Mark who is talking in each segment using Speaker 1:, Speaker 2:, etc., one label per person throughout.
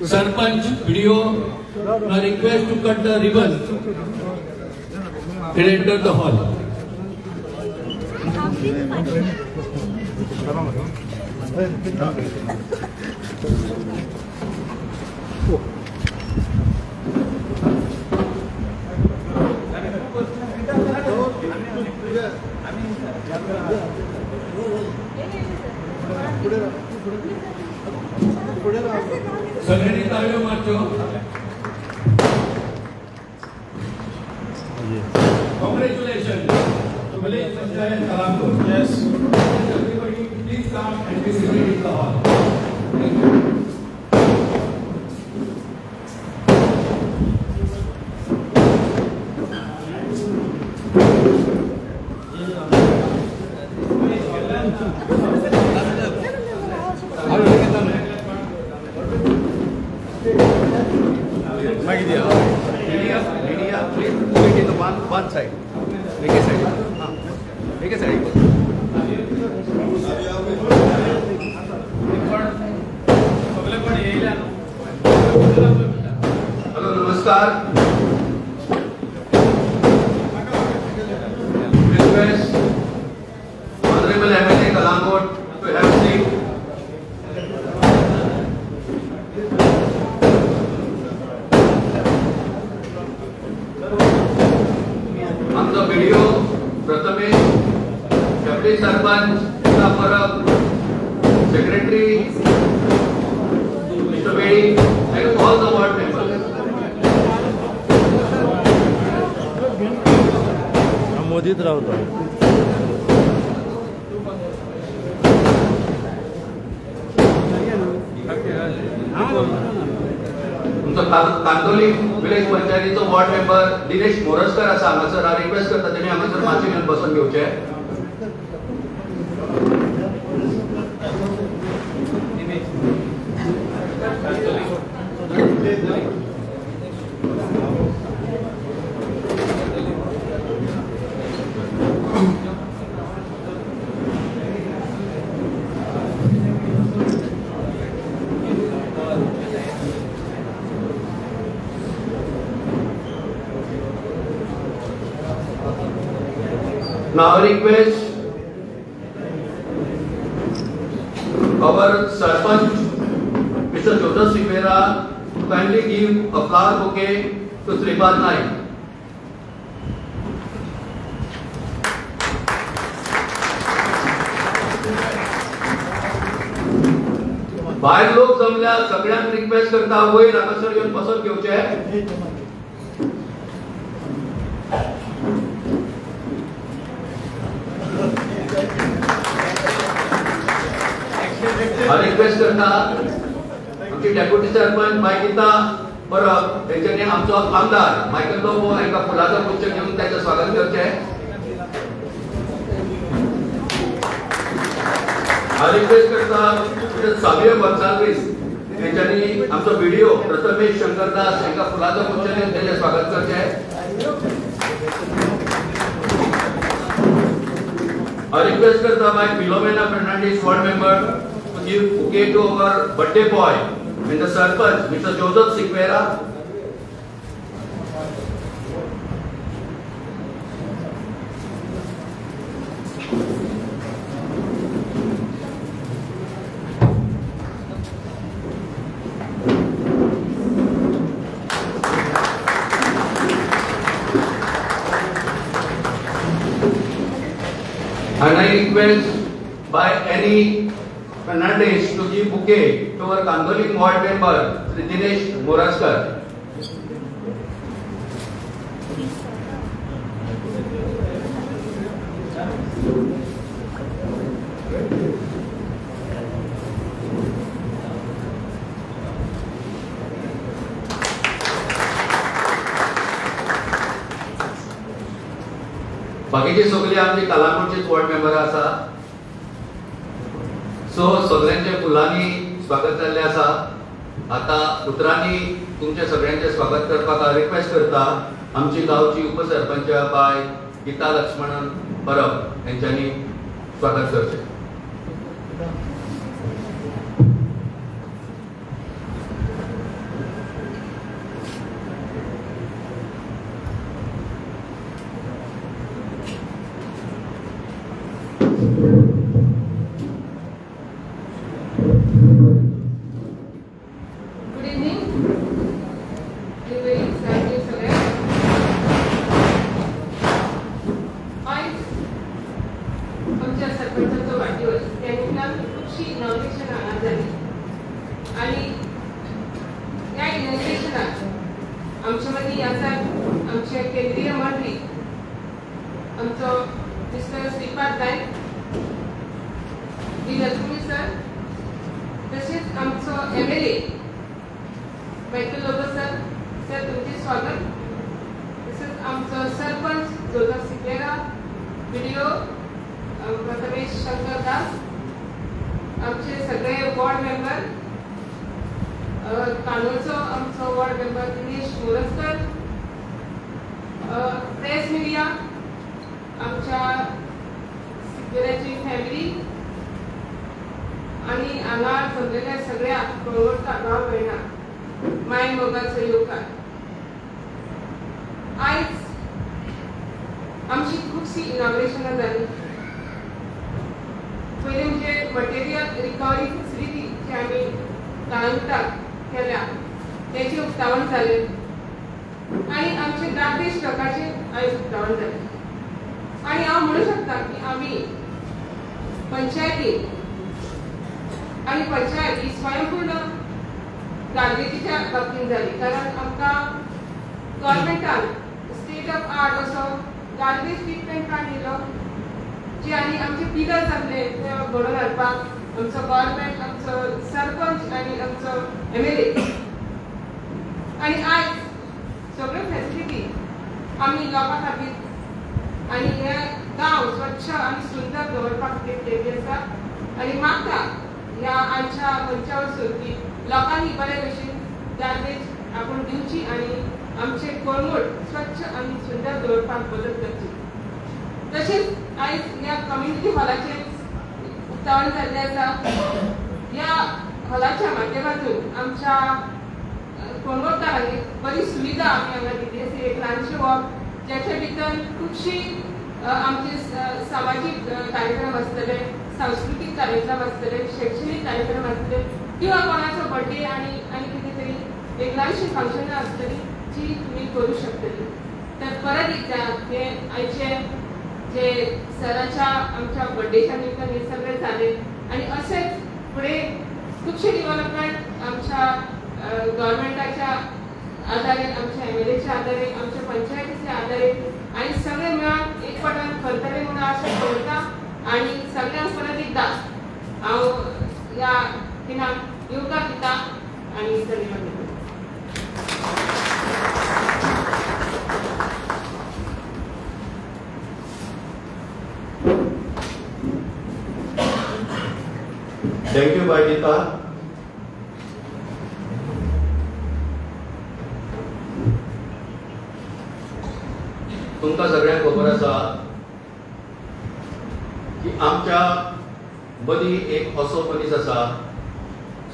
Speaker 1: Sarpanch video, a request to cut the ribbon and enter the hall. सगळ्यांनी ताळ्या मारतो. Congratulations to Village Panchayat Kalamkot. Yes. Everybody, please come and be seated in the hall. Thank you.
Speaker 2: Media, please put it in the one side. Make a side. Make a side. Hello, namaskar. Request Honorable MLA Kalamkot to have a seat. Video Prathamesh deputy sarpanch Parab secretary mister Bedi and all the ward members.
Speaker 3: मोदीत राहतो.
Speaker 2: Kandoli village पंचायतीचो ward member Dinesh Morajkar आसा हांगासर. हांव request करता तेणी हांगासर मातशें घेवन बसून घेवचे. Now I request our Sarpanch, Mr. Joseph Sivera, to kindly give a flower bouquet to Sripad Naik. भायर लोक जमल्या सगळ्यांक रिक्वेस्ट करता वयर हांगासर येवन बसून घेवचे. रिक्वेस्ट करता आमची डेप्युटी सरपंच मायकिता परब तेंच्यांनी आमचो आमदार मायकल लोबो हांकां फुलाचो गुच्छ घेवन त्याचं स्वागत करचे. रिक्वेस्ट करता साबिया गोन्साल्वीस तेंच्यांनी आमचो व्हिडिओ प्रथमेश शंकरदास हांकां फुलाचो गुच्छ घेवन त्याचे स्वागत करचे. रिक्वेस्ट करता by Philomena Fernandes ward member give bouquet to our birthday boy and the Sarpanch, Mr. Joseph Sivera. And I request by any Fernandez to give bouquet to our Kandoli ward member Shri Dinesh Morajkar. बाकीचे सगळे आमचे कालाकोटचे ward member आसा. So सगळ्यांचे फुलांनी स्वागत जाल्ले आसा. आता उतरांनी तुमचे सगळ्यांचे स्वागत करपाक रिक्वेस्ट करता आमची गावची उपसरपंच बाय गीता लक्ष्मणन परब यांच्यानी स्वागत करचे.
Speaker 4: Good evening. Very excited सगळ्या. आज आमच्या सरपंचाचा वाढदिवस त्यानिमित्तान खूपशी इनॉग्रेशन हांगा जाली आणि या इनॉग्रेशनाक आमच्या मदीं आसात आमचे केंद्रीय मंत्री आमचो मिस्टर श्रीपाद नायक लक्ष्मी सर तसेच आमचो MLA Michael Lobo sir sir तुमचे स्वागत तसेच आमचो सरपंच जोसेफ सिक्वेरा व्हिडिओ प्रथमेश शंकर दास आमचे सगळे वॉर्ड मेंबर कानोलचो आमचो ward member Dinesh Morajkar press media आमच्या सिक्वेराची फॅमिली आणि हांगा जमलेल्या सगळ्या प्रवर्तक भाव भयणां माय मोगाल सहयोगकार आयज आमची खुबशी इनॉग्रेशनां जाली पयलें म्हणजे मटेरियल रिकवरी फेसिलिटी जी आमी काळंगुटाक केल्या तेचे उक्तावण जालें आनी आमचे गार्बेज ट्रकाचे आयज उक्तावण जालें आनी हांव म्हणूं शकता की आमी पंचायतीन आणि पंचायत ही स्वयंपूर्ण गार्बेजीच्या बाबतीत जाली कारण आमकां गव्हर्नमेंटान स्टेट ऑफ आर्ट असो गार्बेज ट्रीटमेंट प्लांट दिलो जे आनी आमचे पिलर्स आसले ते घडोवन हाडपाक आमचो गव्हर्नमेंट आमचो सरपंच आनी आमचो MLA आनी आयज सगळ्यो फॅसिलिटी आमी लोकां खातीर आनी हे गांव स्वच्छ आनी सुंदर दवरपा खातीर केल्ली आसा आनी म्हाका ह्या आमच्या मंचावर की लोकांनी बरे भशेन गार्बेज आपण दिवची आणि आमचे कोळंगूट स्वच्छ आणि सुंदर दवरपाक मदत करची तशेंच आयज ह्या कम्युनिटी हॉलाचेर उक्तावण जाल्लें आसा ह्या हॉलाच्या माध्यमातून आमच्या कोळंगूटकारांक बरी सुविधा आमी हांगा दिल्ली आसा एक ल्हानशें हॉल ज्याच्या भितर खुबशी आमचे सामाजीक कार्यक्रम आसतले सांस्कृतिक कार्यक्रम आसतले शैक्षणिक कार्यक्रम आसतले किंवा कोणाचो बर्थडे आणि कितें तरी एक ल्हानशी फंक्शनां आसतली जी तुम्ही करू शकतली तर परत एकदा हे आयचे जे सराच्या आमच्या बर्थडेच्या निमित्तान हे सगळे झाले आणि असेच पुढे खुबशे डेव्हलपमेंट आमच्या गव्हर्नमेंटाच्या आधारे आमच्या MLAच्या आधारे आमच्या पंचायतीच्या आधारे आणि सगळे मिळून एकपटान करतले म्हणून आशा करता आणि सगळ्यांक परत एकदा हांव ह्या दिनाक येवकार दिता आणि धन्यवाद दिता
Speaker 2: थँक्यू बायगीता तुमकां सगळ्यांक खबर आसा की आमच्या मदीं एक असो मनीस आसा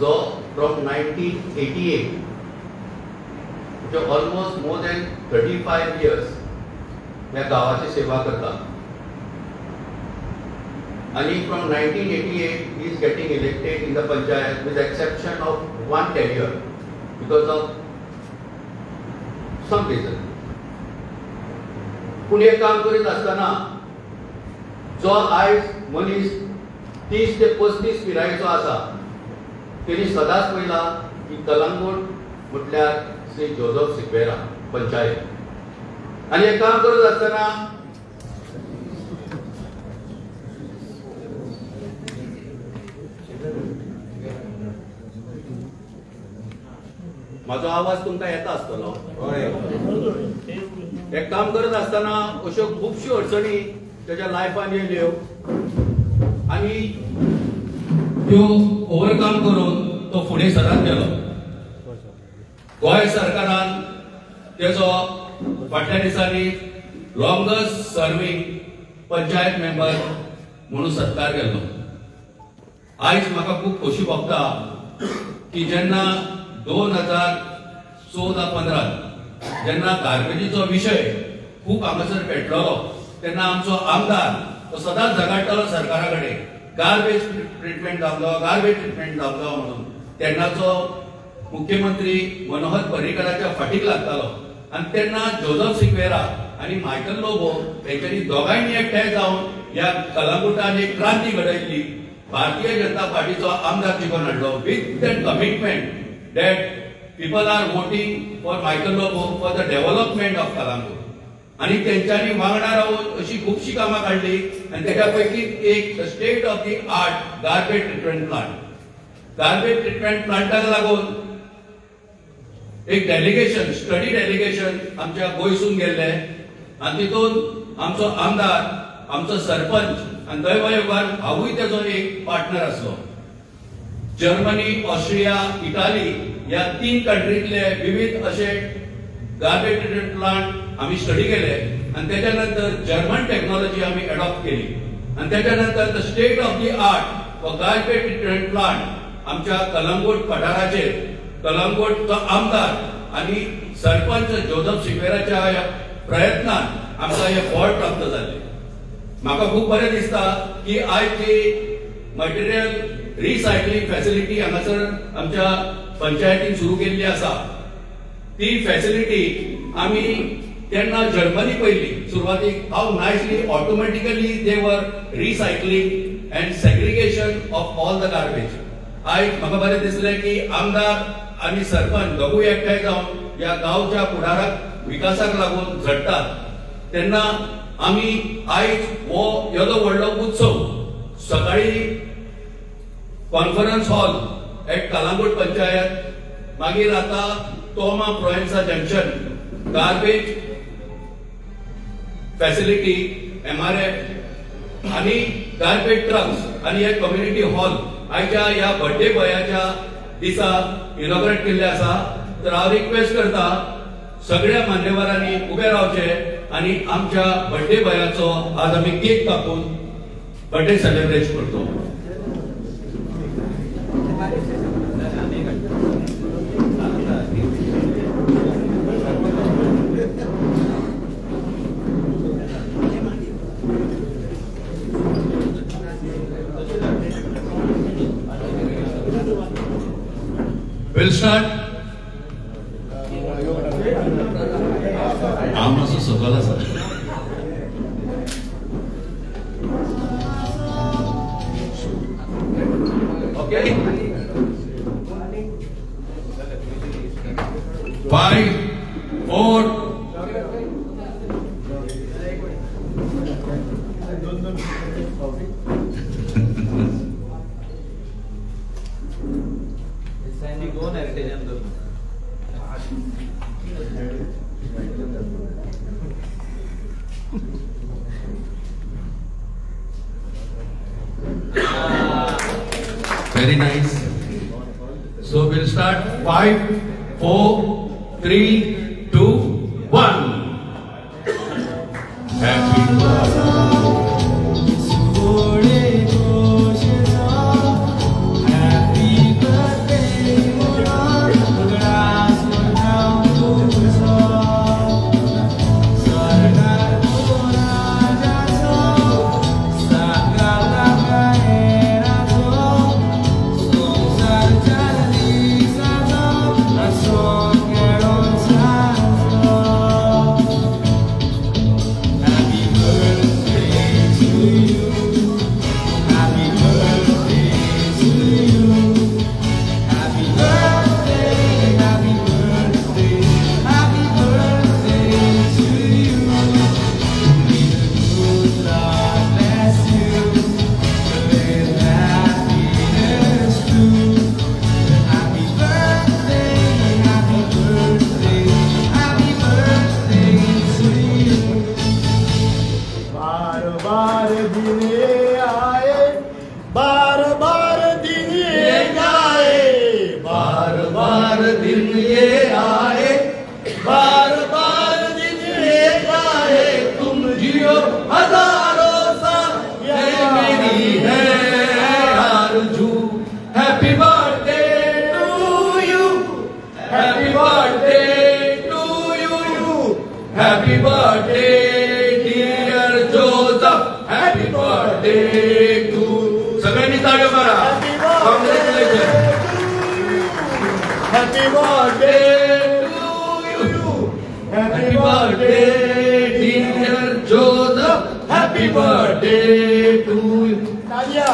Speaker 2: जो फ्रॉम 1988 म्हणजे ऑलमोस्ट मोर दॅन 35 इयर्स ह्या गांवाची सेवा करता आणि from 1988 he is getting elected in the panchayat with the exception of one tenure because of some reason. पूण हे काम करीत आसतना जो आयज मनीस 30 ते 35 पिरायेचो आसा तेणी सदांच पयला की कलंगूट म्हटल्यार श्री जोसेफ सिक्वेरा पंचायत आनी हे काम करत आसतना माझो आवाज तुमकां येता आसतलो हे काम करत आसतना अश्यो खुबश्यो अडचणी त्याच्या लायफान येयल्यो आनी त्यो ओवरकम करून तो फुडें सरत गेलो गोंय सरकारान तेजो फाटल्या दिसांनी लॉंगेस्ट सर्विंग पंचायत मेंबर म्हणून सत्कार केलो आयज म्हाका खूब खोशी भोगता की जेन्ना 2014-15 जेन्ना गार्बेजीचो विशय खूब हांगासर पेटलो तेन्ना आमचो आमदार तो सदांच झगडटालो सरकारा कडेन
Speaker 1: गार्बेज ट्रीटमेंट जावलो म्हणून तेन्नाचो मुख्यमंत्री मनोहर पर्रीकराच्या फाटीक लागतालो आणि तेन्ना जोझफ सिक्वेरा आणि मायकल लोबो हेंच्यांनी दोगांयनी एकठांय जावन ह्या कलंगुटान एक क्रांती घडयली. भारतीय जनता पार्टीचो आमदार जिखून हाडलो with that commitment that people are voting for Michael Lobo for the development of Calangute. आणि त्यांच्यानी वांगडा रावून अशी खूबशी कामां काढली आणि त्याच्या पैकी एक state of the art garbage treatment प्लांटाक लागून एक डेलिगेशन स्टडी डेलिगेशन आमच्या गोंयसून गेल्ले आणि तितून आमचो आमदार आमचो सरपंच आणि दैवयोगान हांवूय तेजो एक पार्टनर आसलो. जर्मनी, ऑस्ट्रिया, इटाली ह्या 3 कंट्रीतले विविध असे गार्बेज ट्रीटमेंट प्लांट आम्ही स्टडी केले आणि त्याच्यानंतर जर्मन टेक्नॉलॉजी आम्ही अडॉप्ट केली आणि त्याच्यानंतर the state of the art for garbage treatment plant आमच्या कलंगूट पठाराचेर कलंगूटचो आमदार आणि सरपंच जोझफ सिक्वेराच्या प्रयत्नान आमकां हे फळ प्राप्त जाले. म्हाका खूप बरें दिसता की आयज जी मटेरियल रिसायकलिंग फॅसिलिटी हांगासर आमच्या पंचायतीन सुरू केल्ली आसा ती फॅसिलिटी आम्ही तेन्ना जर्मनी पयली सुरवातीक हाऊ नायसली ऑटोमॅटिकली दे वर recycling and segregation of all the garbage. आयज म्हाका बरें दिसलें की आमदार आणि सरपंच दोगूय एकठांय जावन ह्या गांवच्या फुडाराक विकासाक लागून झडटात तेन्ना आमी आयज हो येदो व्हडलो उत्सव सकाळी conference hall at Calangute panchayat मागीर आता Toma Proenca junction garbage facility MRF आणि गार्बेज ट्रक्स आणि हे कम्युनिटी हॉल आयच्या ह्या बर्थडे बॉयाच्या दिसा इनॉग्रेट केल्ले आसा. तर हांव रिक्वेस्ट करता सगळ्या मान्यवरांनी उबे रावचे आणि आमच्या बर्थडे बॉयाचो आज आम्ही केक कापून बर्थडे सेलिब्रेट करतो. We'll start. I'm also Sokala sir. Okay. 5, 4. Very nice. So we'll start 5, 4, 3, 2, 1. Happy birthday.
Speaker 5: Happy birthday.
Speaker 3: Happy birthday to you.
Speaker 1: Happy birthday, dear Joseph. Happy birthday to you.
Speaker 3: तालिया.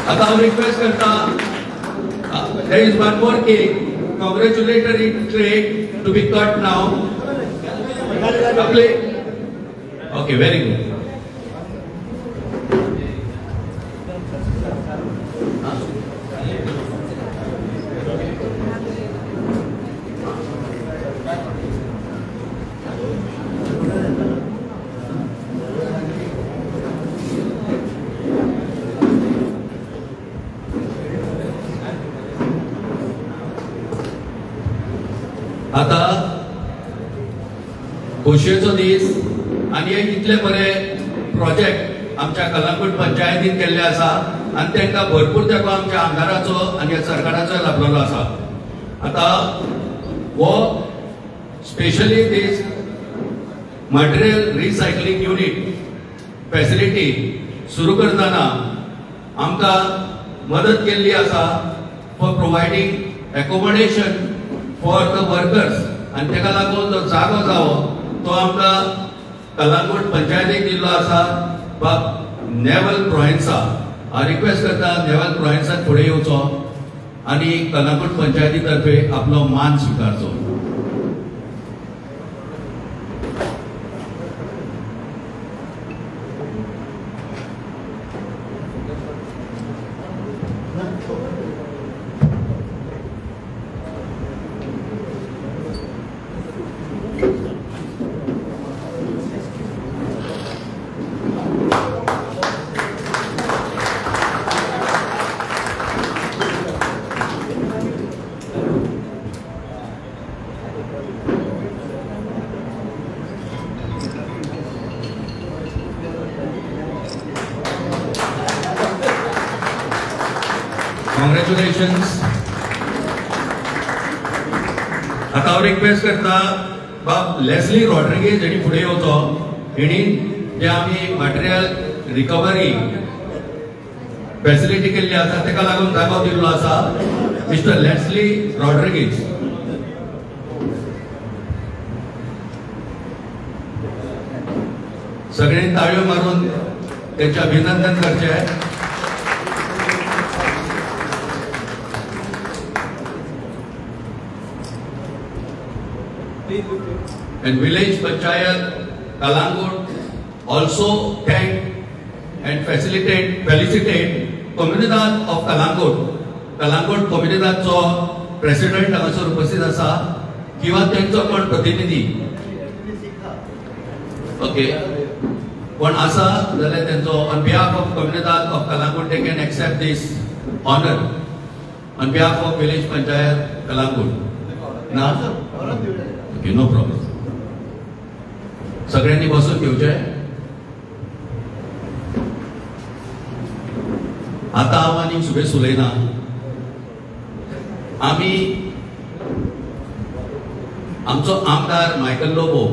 Speaker 1: आता हांव request करता, there is one more cake, congratulatory cake to be cut now. Okay, very good. आता खोशयेचो दीस आनी एक इतले बरे project आमच्या कलंगूट पंचायतीन केल्ले आसा आनी तांकां भरपूर तेको आमच्या आमदाराचो आनी सरकाराचो लाभलेलो आसा. आता हो specially this material recycling unit facility सुरू करतना आमकां मदत केल्ली आसा for providing accommodation for the workers आनी ताका लागून जो जागो जावो तो आमकां कलंगूट पंचायतीक दिल्लो आसा नेवल प्रोहिन्सा. हांव रिक्वेस्ट करता नेवल प्रोहिन्सान फुडें येवचो आनी कलंगूट पंचायती तर्फे आपलो मान स्विकारचो. Congratulations. आता हांव रिक्वेस्ट करता बाब लेस्ली रॉड्रिगेज हेणी फुडें येवचो. हेणी जे आमी मटेरियल रिकवरी फॅसिलिटी केल्ली आसा ताका लागून जागो दिल्लो आसा. मिस्टर लेस्ली रॉड्रिगेज. सगळ्यांनी ताळयो मारून त्यांचे अभिनंदन करचे. And village panchayat Kalangut also thank and felicitate Comunidad of Kalangut. Kalangut Comunidad चो प्रेसिडेंट हांगासर उपस्थित आसा किंवा त्यांचो कोण प्रतिनिधी ओके कोण आसा जाल्यार त्यांचो on behalf of Comunidad of Kalangut they can accept this honor on behalf of village panchayat Kalangut. ना ओके नो प्रॉब्लेम. सगळ्यांनी बसून घेवचे. आता हांव आनी सुबेज उलयना. आमी आमचो आमदार मायकल लोबो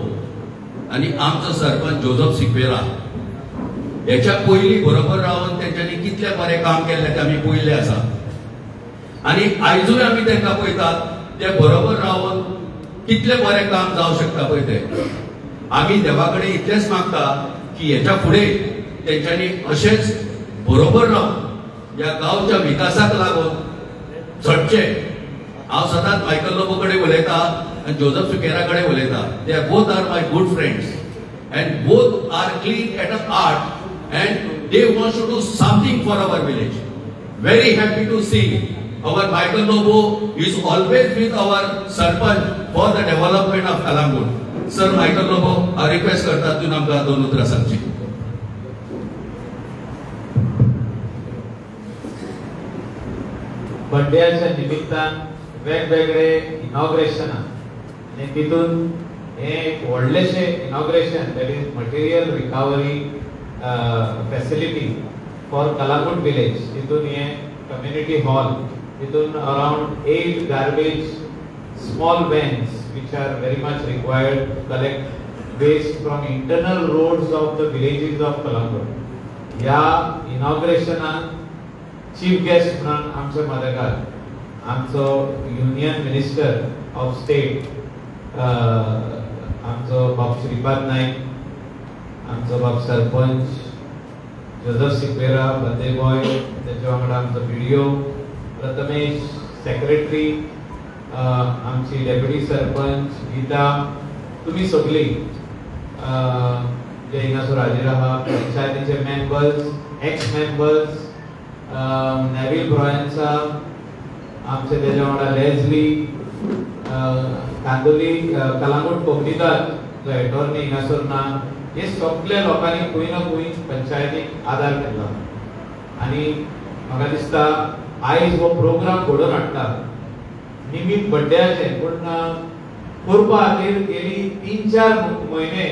Speaker 1: आनी आमचो सरपंच जोझफ सिक्वेरा हेच्या पयलीं बरोबर रावन तेंच्यांनी कितले बरें काम केल्लें तें आमी पळयल्लें आसा आनी आयजूय आमी तांकां पळयतात ते बरोबर रावन कितले बरें काम जावं शकता पळय ते. आमी देवा कडेन इतलेंच मागता की हेच्या फुडें तेंच्यांनी अशेंच बरोबर रावन ह्या गांवच्या विकासाक लागून झडचे. हांव सदांच मायकल लोबो कडेन उलयता आनी जोझफ सिक्वेरा कडेन उलयता. They both are my good friends and both are clean at a heart and they wants to do something for our village. Very happy to see our Michael Lobo is always with our sarpanch for the development of Kalangut. Sir Michael Lobo, I request करता तूं आमकां दोन उतरां सांगची.
Speaker 5: बर्थडेच्या निमित्तान वेगवेगळे inauguration आनी तितून हे व्हडलेशे inauguration that is material recovery facility for Calangute village. तितून हे कम्युनिटी हॉल तितून around 8 garbage small vans which are very much required to collect waste from internal roads of the villages of Kalangut. ह्या इनॉग्रेशनाक chief guest म्हणून आमचे मदगार आमचो union minister of state आमचो बाब श्रीपाद नाईक, आमचो बाब सरपंच जोसेफ सिक्वेरा बंदेबॉय, त्याच्या वांगडा आमचो PDO प्रथमेश, सेक्रेटरी, आमची डेप्युटी सरपंच गीता, तुम्ही सगळी जे हिंगासर हाजीर आहा, पंचायतीचे मेंबर्स, एक्स मेंबर्स, नेविल ब्रॉयन्सा, आमचे त्याच्या वांगडा लेझली, कांदोली कलांगूट कोंकणीदार जो एटॉर्नी हिंगासर ना, हे सगळ्या लोकांनी खंय ना खंय पंचायतीक आदार केला. आणि म्हाका दिसता आयज हो प्रोग्राम घडोवन हाडटा निमित बड्ड्याचे, पूण करपा खातीर गेली 3-4 म्हयने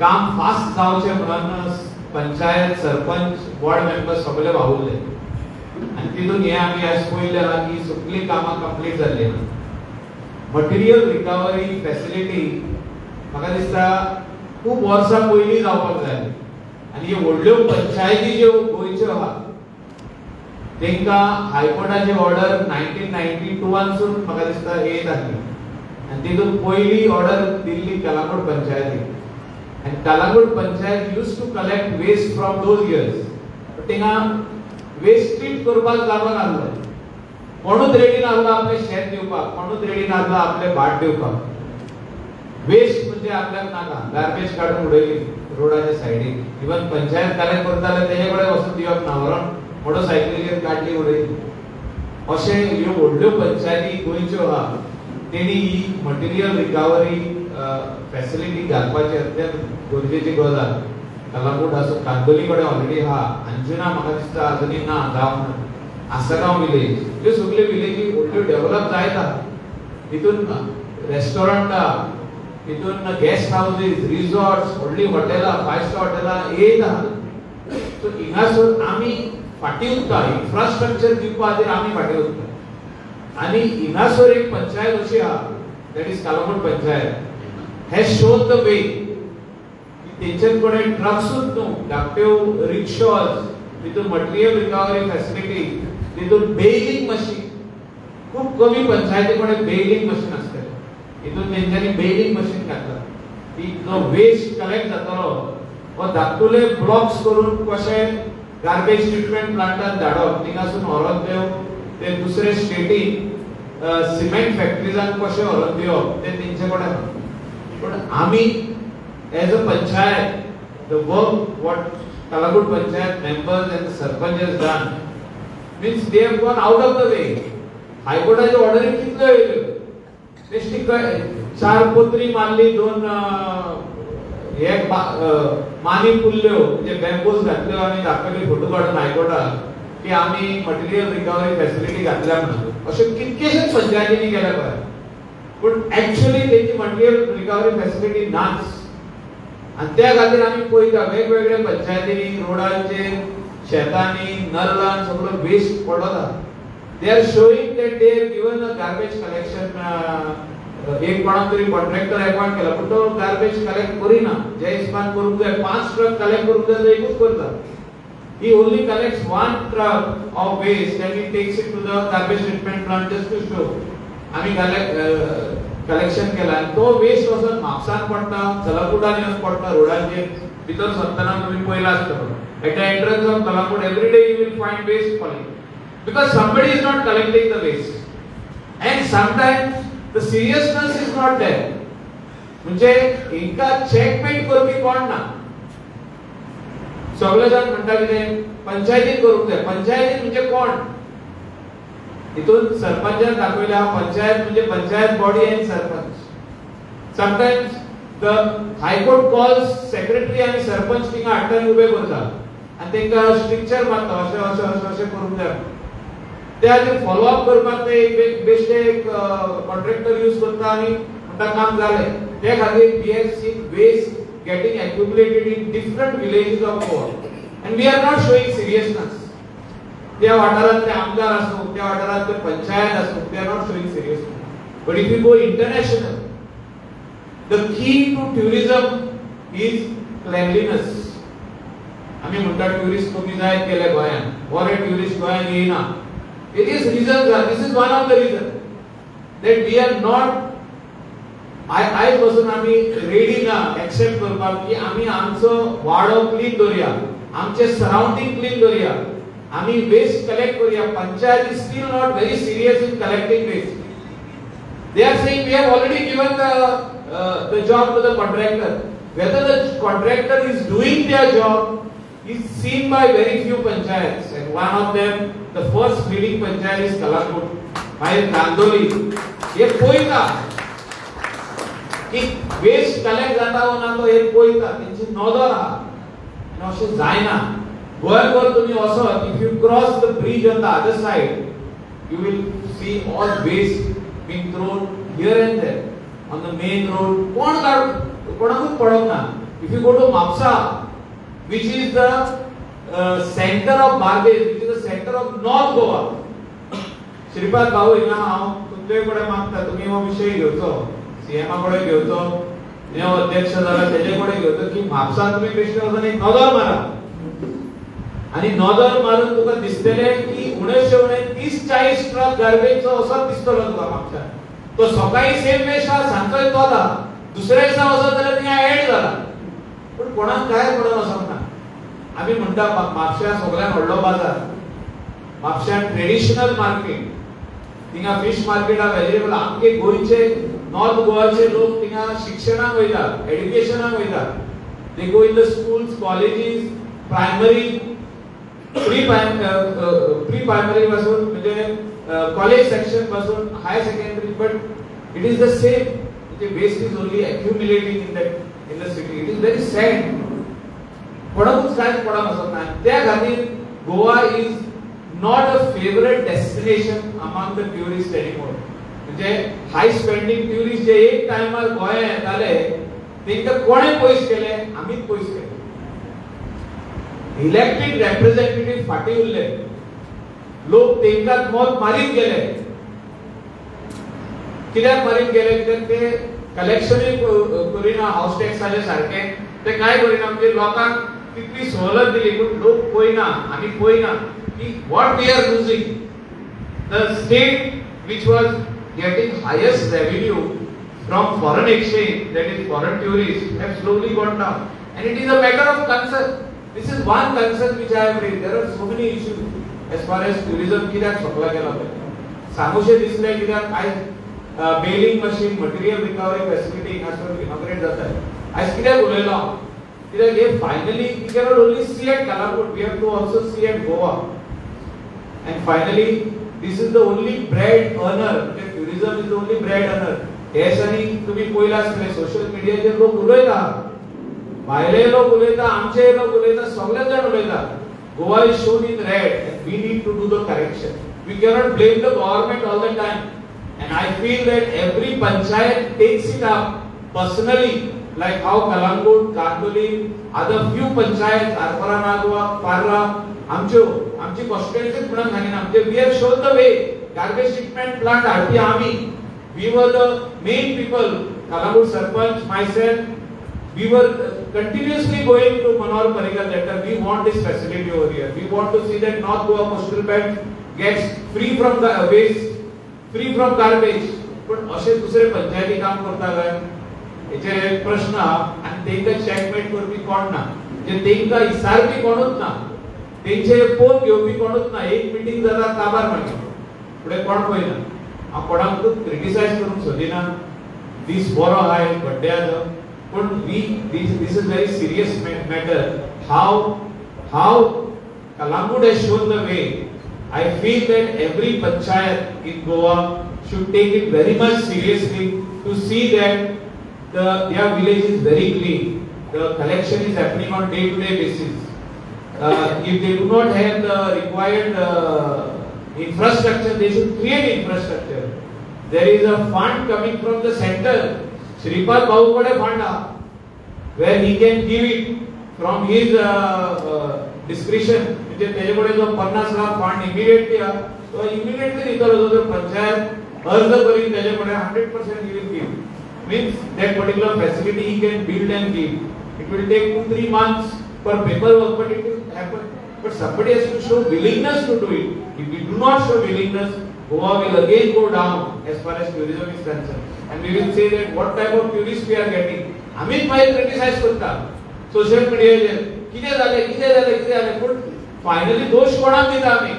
Speaker 5: काम फास्ट जावचें म्हणून पंचायत, सरपंच, वॉर्ड मेंबर्स सगळे वावुरले. आणि तितून हे आमी आज पळयलें ना की सगळीं कामां कंप्लीट जाल्ली ना. मटेरियल रिकवरी फॅसिलिटी म्हाका दिसता खूब वर्सां पयलीं जावपाक जाय. आनी ह्यो व्हडल्यो पंचायती ज्यो गोंयच्यो आहा तेंकां हायकोर्टाची ऑर्डर 1992 म्हाका दिसता येत आसली. आनी तितून पयली ऑर्डर दिल्ली कलांगूट पंचायतीक. आनी Calangute panchayat used to collect waste from those years. तिंगा वेस्ट ट्रीट करपाक जागो नासलो. कोणूच रेडी नासलो आपलें शेत दिवपाक, कोणूच रेडी नासलो आपलें भाट दिवपाक. वेस्ट म्हणजे आपल्याक नाका, गार्बेज काडून उडयली रोडाच्या सायडीक. इवन पंचायत कलेक्ट करताले तेजे कडेन वचून दिवप ना, व्हरोन मोटरसायकलीचेर काडली उडयली. अशे ह्यो व्हडल्यो पंचायती गोंयच्यो आहा तेणी ही मटेरियल रिकवरी फॅसिलिटी घालपाची अत्यंत गरजेची गजाल. कलांगूट आसूं, कांदोली कडेन ऑलरेडी आहा, अंजुना म्हाका दिसता अजुनूय ना, जावंक ना, आसगांव विलेज, ह्यो सगळ्यो विलेजी व्हडल्यो डेव्हलप जायत आहा. तितून रेस्टॉरंट आहा, तितून गेस्ट हाऊसेस, रिसॉर्ट्स, व्हडली हॉटेलां, 5 स्टार हॉटेलां येत आहा. सो हिंगासर आमी फाटीं उरता, इन्फ्रास्ट्रक्चर दिवपा खातीर आमी फाटीं उरता. आनी हिंगासर एक पंचायत अशी आहा that is Calangute panchayat has shown the वे. तेंचे कडेन ट्रक्सूच न्हू, धाकट्यो रिक्षॉज, तितून मटेरियल रिकवरी फॅसिलिटी, तितून बेलिंग मशीन. खूब कमी पंचायती कडेन बेलिंग मशीन आसतलें. तितून तेंच्यांनी बेलिंग मशीन घातला. ती जो वेस्ट कलेक्ट जातालो वो धाकटुले ब्लॉक्स करून कशे गार्बेज ट्रीटमेंट प्लांटात धाडप, थिंगासून व्हरोन देव ते दुसरे स्टेटीक सिमेंट फॅक्टरीजान कशे व्हरोन दिवप ते तेंचे कडेन. पूण आमी as a panchayat the work what Calangute panchayat members and sarpanch has done means they have gone out of the way. हायकोर्टाची ऑर्डरी कितल्यो येयल्यो, बेश्टी 4 पोत्री मारली, 2 मानी पुल्ल्यो म्हणजे बॅम्बूज घातल्यो आनी दाखयली फोटो काडून हायकोर्टाक की आमी मटेरियल रिकवरी फॅसिलिटी घातल्या म्हणून. अशे कितकेशेच पंचायतींनी केल्या पळय, पूण एक्चुअली तेची मटेरियल रिकवरी फॅसिलिटी नाच. आनी त्या खातीर आमी पळयता वेगवेगळ्या पंचायतींनी रोडांचेर, शेतांनी, नल्लान सगळो वेस्ट पडत आहा. They are showing that they have given a garbage collection. एक कोणाक तरी कॉन्ट्रॅक्टर अपॉइंट केला, पूण तो गार्बेज कलेक्ट करिना. जे हिसपान करूंक जाय 5 ट्रक कलेक्ट करूंक जाय, एकूच करता. He only collects 1 truck of waste and he takes it to the garbage treatment plant just to show. आम्ही कलेक्शन केला आणि तो वेस्ट वचून म्हापसान पडटा, कलांगूटान येवन पडटा रोडाचेर. भितर सरतना तुम्ही पळयला आसतलो at the entrance of Kalangud every day you will find waste falling because somebody is not collecting the waste. And sometimes the seriousness is not there. म्हणजे एका चेक पेट करपी कोण ना. सगळे जण म्हणटा कितें पंचायतीन करूंक जाय. पंचायतीन म्हणजे कोण? तितून सरपंचान दाखयले हा पंचायत म्हणजे panchayat body end sarpanch. Sometimes the high court calls secretary आणि सरपंच थिंगा हाडटान उबे करता आणि तेंका स्ट्रिक्चर मारता अशें अशें अशें अशें करूंक जाय. ते खातीर फॉलो अप करपाक ते एक बेश्टे एक कॉन्ट्रॅक्टर यूज करता आणि म्हणटा काम जालें. ते खातीर we have seen waste getting accumulated in different villages of Goa and we are not showing seriousness. त्या वाठारांतले आमदार असो, त्या वाठारांतले पंचायत असो, they are not showing seriousness. But if you go international, the key to tourism is cleanliness. आम्ही म्हणटा tourist कमी जायत गेले गोंयांत, बरे टुरिस्ट गोंयांत येयना. Various reasons are. This is one of the reasons that we are not. I पासून आम्ही रेडी ना एक्सेप्ट करपाक की आम्ही आमचो वाडो क्लीन दवरया, आमचे सराउंडिंग क्लीन दवरया, आम्ही वेस्ट कलेक्ट करूया. Panchayat is still not very serious in collecting waste. They are saying we have already given the job to the contractor. Whether the contractor is doing their job is seen by very few panchayats, and one of them, the first leading panchayat is Kalakut. My Kandoli. ये पोईता की waste collect जाता हो ना तो एक पोईता त्यांची नोंद आहा आणि अशें जायना. गोंयभर तुम्ही वचत, if you cross the bridge on the other side, you will see all waste being thrown here and there on the main road. कोणाकूच पडत ना. If you go to Mapsa, which is the center of garbage, which is the center of North Goa. Shripad भाऊ हिंगा हांव तुमचे कडेन मागता, तुम्ही हो विषय घेवचो, सीएम कडेन घेवचो, न्यू अध्यक्ष जाला तेजे कडेन घेवचो की म्हापसा तुम्ही बेश्टे वचून एक नजर मारा आणि नजर मारून तुका दिसतले की 1930-40 ट्रक गार्बेजचो असो दिसतलो तुका म्हापसा. तो सकाळी सेम वेस्ट हा सांजचो तो आला, दुसऱ्या दिसा वचत जाल्यार थिंगा एड जाला, पण कोणाक काय पडत वचप ना. आम्ही म्हणटा म्हापसा सगळ्यान व्हडलो बाजार, म्हापसा ट्रेडिशनल मार्केट, थिंगा फिश मार्केट हा वेजिटेबल. आमचे गोंयचे नॉर्थ गोवाचे लोक थिंगा शिक्षणाक वयतात, एड्युकेशनाक वयतात. They go in the schools, colleges, primary, pre primary पासून म्हणजे कॉलेज सेक्शन पासून higher secondary, but it is the same. The waste is only accumulating in the city. It is very sad. कोणाकूच काय पडा नसत ना. त्या खातीर Goa is not a favorite destination among the tourists anymore. म्हणजे हाय स्पेंडिंग टुरिस्ट जे एक टायमार गोंया येताले तेंका कोणे पयस केले? आमीच पयस केले. इलेक्टेड रिप्रेझेंटेटिव्ह फाटी उरले, लोक तेंका मत मारीत गेले. कित्याक मारीत गेले? कित्याक ते कलेक्शनूय करिना हाऊस टॅक्साचे सारखे. ते काय करिना म्हणजे लोकांक कितली सवलत दिली पण लोक पळयना. आमी पळयना की what we are losing. The state which was getting highest revenue from foreign exchange, that is foreign tourists, have slowly gone down, and it is a matter of concern. This is one concern which I have raised. There are so many issues as far as tourism कित्याक सकला गेला पळय. सांगूशे दिसले कित्याक आयज baling machine, material recovery facility हांगासर inaugurate जाता. आयज कित्याक उलयलो कित्याक हे finally we cannot only see at Calangute, we have to also see at Goa. And finally, this is the only bread earner. Tourism is the only bread earner. हे सनी तुम्ही पळयला आसतले सोशल मीडियाचेर लोक उलयता, भायले लोक उलयता, आमचे लोक उलयता, सगळे जाण उलयता. Goa is shown in red and we need to do the correction. We cannot blame the government all the time. And I feel that every panchayat takes it up personally, like how Kalangut, Kandoli, other few panchayats, Arpara Nagwa, Parra, आमची कॉन्स्टिट्युएंसीच म्हणून सांगितलं. आमचे we have shown the way. Garbage treatment plant हाडपी आमी, we were the main people. Kalangut sarpanch, myself, we were continuously going to Manohar Parrikar letter. We want this facility over here. We want to see that North Goa coastal belt gets free from the waste, free from garbage. पण असे दुसरे पंचायती काम करता काय? याचे प्रश्न आणि तेंका चेकमेट करपी कोण ना, जे तेंका इसारपी कोणूच ना, तेंचे पोत घेवपी कोणूच ना. एक मीटिंग जाता काबार मागीर फुडें कोण पळयना. हांव कोणाक क्रिटिसाइज करूंक सोदिना. दीस बरो आहाय, बड्डे आसा, पण this is very serious matter. How Kalangut has shown the way. I feel that every panchayat in Goa should take it very much seriously to see that their village is very clean. The collection is happening on day-to-day basis. If they do not have the required infrastructure, they should create infrastructure. There is a fund coming from the center. Shripad Babu kade fund where he can give it from his discretion. म्हणजे त्याच्याकडे जो 50 lakh fund immediately तो immediately दितलो. जर पंचायत अर्ज करीन त्याच्याकडे 100% he will give. Means that particular facility he can build and give. It will take 2-3 months for paperwork, but it will happen. but somebody has to show willingness to do it. If we do not show willingness, Goa will again go down as far as tourism is concerned. And we will say that what type of tourists we are getting. Amit bhai criticize करता social media किती झाले पण finally दोष कोणाक दिता आम्ही.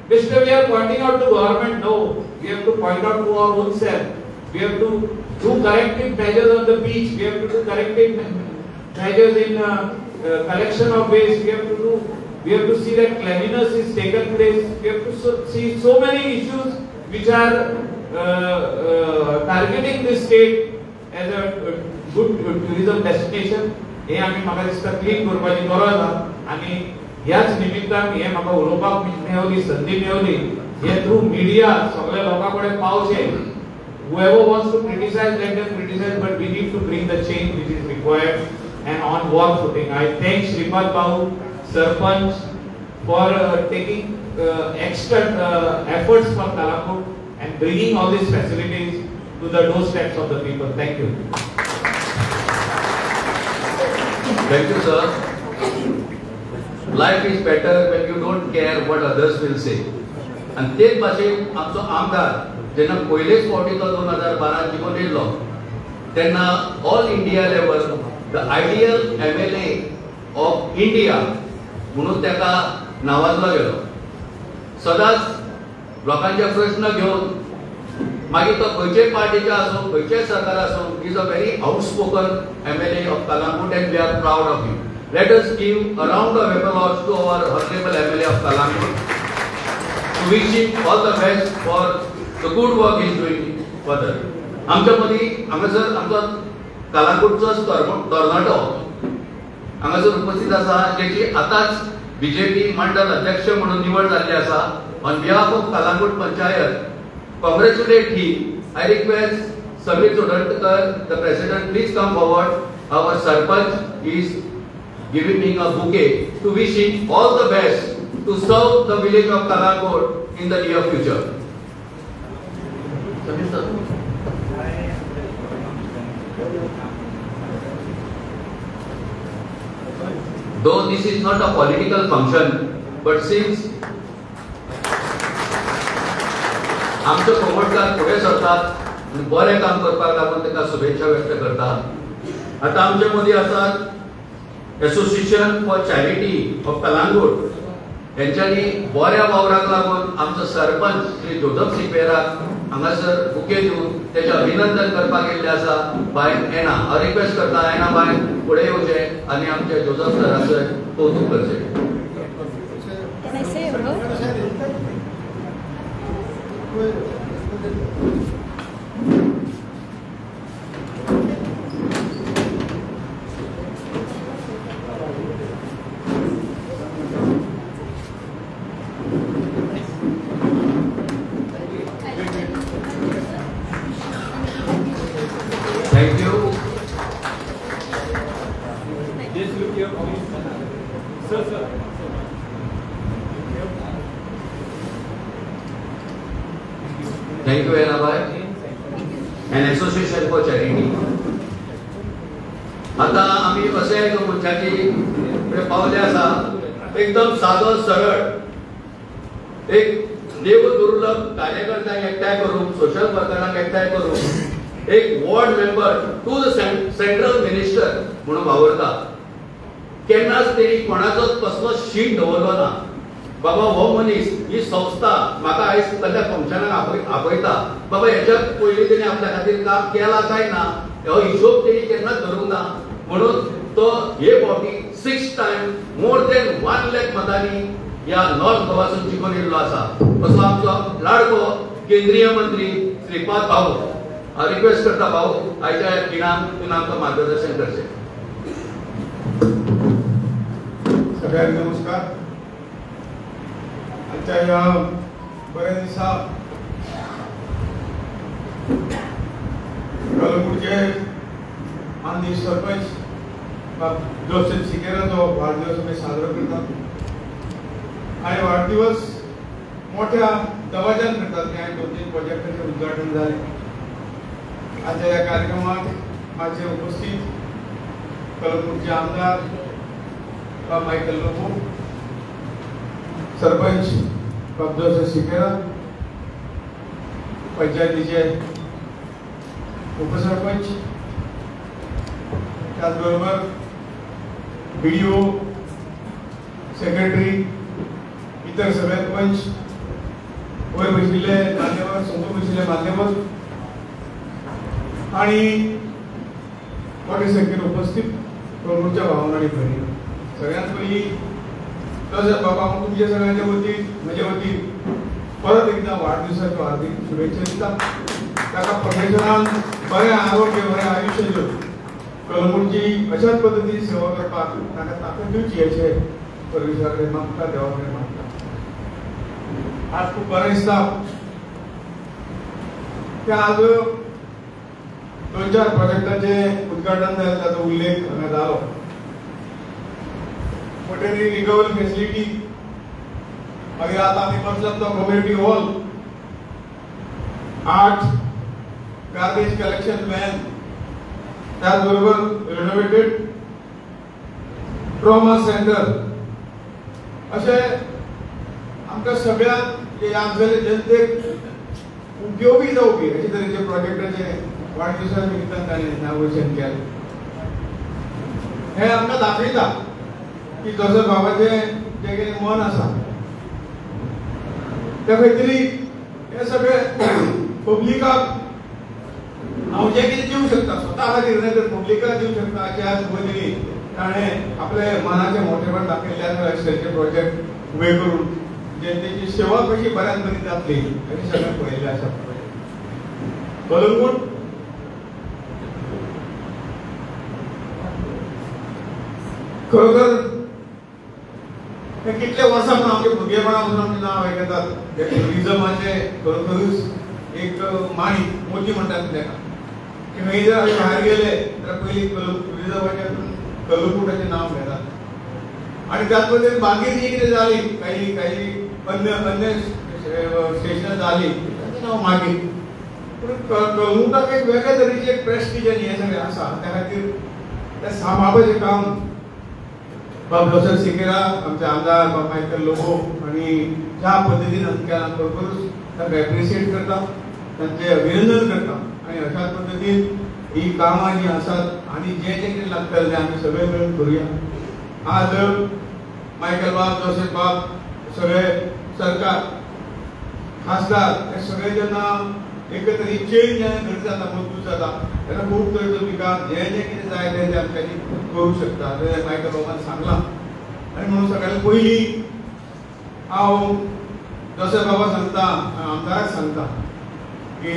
Speaker 5: Basically we are pointing out to government, no, we have to point out to our own self. We have to do corrective measures on the beach. We have to do corrective measures in collection of waste. We have to see that cleanliness is taken place. We have to see so many issues which are targeting this state as a good tourism destination. हे आम्ही म्हाका दिसता clean करपाची गरज आसा आनी ह्याच निमित्तान हे म्हाका उलोवपाक मेळवली संधी मेळवली हे थ्रू मिडिया सगळ्या लोकां कडेन पावचे. Whoever wants to criticize, let them criticize, but we need to bring the change which is required and on war footing. I thank Shripad Babu, Sarpanch, for taking extra efforts for Kalangut and bringing all these facilities to the doorsteps of the people. Thank you.
Speaker 2: Thank you, sir. Life is better when you don't care what others will say. And तेच भाशेन आमचो आमदार जेन्ना पयलेच फावटी तो 2012 जिखून येयलो तेन्ना all India level the ideal MLA of India म्हणून तेका नावाजलो गेलो. सदांच लोकांचे प्रश्न घेवन मागीर तो खंयच्याय पार्टीचो आसूं खंयच्याय सरकार आसूं is a very outspoken MLA of Kalangut and we are proud of him. Let us give a round of applause to our honorable MLA of Kalangut. To wish him all the best for the good work he is doing further. आमच्या मदीं हांगासर आमचो Kalangutचो तरणाटो हांगासर उपस्थित आसा जेची आतांच BJP मंडल अध्यक्ष म्हणून निवड जाल्ली आसा. On behalf of Kalangut panchayat congratulate him. I request Samir Chodantkar, the president, please come forward. Our Sarpanch is giving me a bouquet to wish him all the best to serve the village of Kalangut in the near future. Samir sir. Though this is not a political function, but since आमचे प्रमोटकार फुडें सरतात आनी बरें काम करपाक लागून ताका शुभेच्छा व्यक्त करता. आतां आमचे मदीं आसात association for charity of Kalangut हेंच्यांनी बऱ्या वावराक लागून आमचो सरपंच श्री जोझफ सिपेराक हांगासर बुके दिवन तेचें अभिनंदन करपाक येल्ले आसा. बाय एना हांव रिक्वेस्ट करता एना बाय फुडें येवचें आनी आमचे जोझफ सराचें कौतुक करचें. Thank you. Thank you, Enabai. An association for charity. आता आम्ही असे एक मनशाची पावले आसा एकदम साधो सरळ एक देवदुर्लभ कार्यकर्त्यांक एकठांय करून सोशल वर्करांक एकठांय करून एक ward member to the central minister म्हणून वावरता. केन्नाच तेणी कोणाचोच कसलो शीट दवरलो ना. बाबा हो मनीस ही संस्था म्हाका आयज कसल्या फंक्शनाक आपयता बाबा हेच्या पयलीं तेणी आपल्या खातीर काम केला काय ना हो हिशोब तेणी केन्नाच धरूंक ना. म्हणून तो हे फावटी 6 टायम मोर देन 1 लाख मतांनी ह्या नॉर्थ गोवासून जिखून येयल्लो आसा. असो आमचो लाडको केंद्रीय मंत्री श्रीपाद भाऊ. हांव रिक्वेस्ट करता भाऊ आयच्या खिणान तुवें आमकां मार्गदर्शन करचें.
Speaker 3: सगळ्यांना नमस्कार. आजच्या या बऱ्या दिसा कलंगूटचे माननीय सरपंच जोसेफ सिकेराचो वाढदिवस आमी साजरो करतात. आणि वाढदिवस मोठ्या दबाज्यान करतात. की 2-3 प्रोजेक्टांचे उद्घाटन झाले. आजच्या या कार्यक्रमात माझे उपस्थित कलंगूटचे आमदार मायकल लोबो, सरपंच जोसेफ सिकेरा, पंचायतीचे उपसरपंच, त्याचबरोबर BDO, सेक्रेटरी, इतर सगळे पंच, वर बसलेले मान्यवर, समोर बसलेले मान्यवर आणि मोठ्या संख्येने उपस्थित प्रमुखच्या भावना आणि बहिणी, सगळ्यात पहिली तर बाबा तुमच्या सगळ्यांच्या वतीन माझ्या वतीन परत एकदा वाढदिवसाच्या हार्दिक शुभेच्छा दिता. ताका परमेश्वरान बरें आरोग्य, बरें आयुष्य दिवं, कलंगूटची अशाच पद्धतीने सेवा करपाक ताका ताकद दिवची अशें परमेश्वरा कडेन मागता, देवा कडेन मागता. आज खूब बरें दिसता की आज 2-4 प्रोजेक्टाचे उद्घाटन जालें, ताचो उल्लेख हांगा जालो. मटेरियल रिकवरी फॅसिलिटी, मागीर आतां आमी बसलात तो community hall, 8 garbage collection van, त्याचबरोबर रेनोवेटेड ट्रॉमा सेंटर, अशे आमकां सगळ्यात आमचे जनतेक उपयोगी जावपी अशे तरेचे प्रोजेक्टाचे वाडदिवसा निमित्तान ताणें इनॉग्रेशन केलें. हें आमकां दाखयता की जोसेफ बाबाचें जें कितें मन आसा त्या खंय तरी हे सगळें पब्लिकाक हांव जें कितें दिवंक शकता स्वता खातीर न्हय तर पब्लिकाक दिवंक शकता अशा पद्धतीने ताणें आपले मनाचें मोठेपण दाखयल्ल्यान अशे प्रोजेक्ट उबे करून जनतेची सेवा कशी बऱ्याच बरी जातली अशें सगळें पळयल्लें आसा. कलंगूट खरोखर कितले वर्सांपासून आमचे भुरगेपणापासून आमचें नांव आयकतात. टुरिजमाचे खरोखरूच एक माणी मोती म्हणटात ताका की खंय जर आमी भायर गेले जाल्यार पयलीं टुरिजमाच्या कलंगूटाचें नांव घेतात आनी त्याच पद्दतीन बाकीर जी कितें जाली काही अन्य स्टेशनां जाली ताचें नांव मागीर. पूण कलंगूटाक एक वेगळे तरेचें एक प्रेस्टीज आनी हें सगळें आसा. त्या खातीर तें सांबाळपाचें काम बाब जोसेफ सिकेरा, आमचे आमदार बाब मायकल लोबो आणि ज्या पद्धतीन केला खरोखरूच ताका एप्रिशिएट करता, तांचे अभिनंदन करता आणि अशाच पद्धतीन ही कामां जी आसात आनी जें जें कितें लागतलें तें आमी सगळे मेळून करुया. आज मायकल बाब, जोसेफ बाब, सगळे सरकार, खासदार हे सगळे जेन्ना एकत्रीत चेंज जेन्ना घडटा जाता, मजबूत जाता तेन्ना खूब तरेचो विकास जें जें कितें जाय तें आमच्यांनी करूं शकता अशें मायकल बाबान सांगलां. आनी म्हणून सगळ्यांत पयलीं हांव जोसेफ बाबा सांगता, आमदाराक सांगता की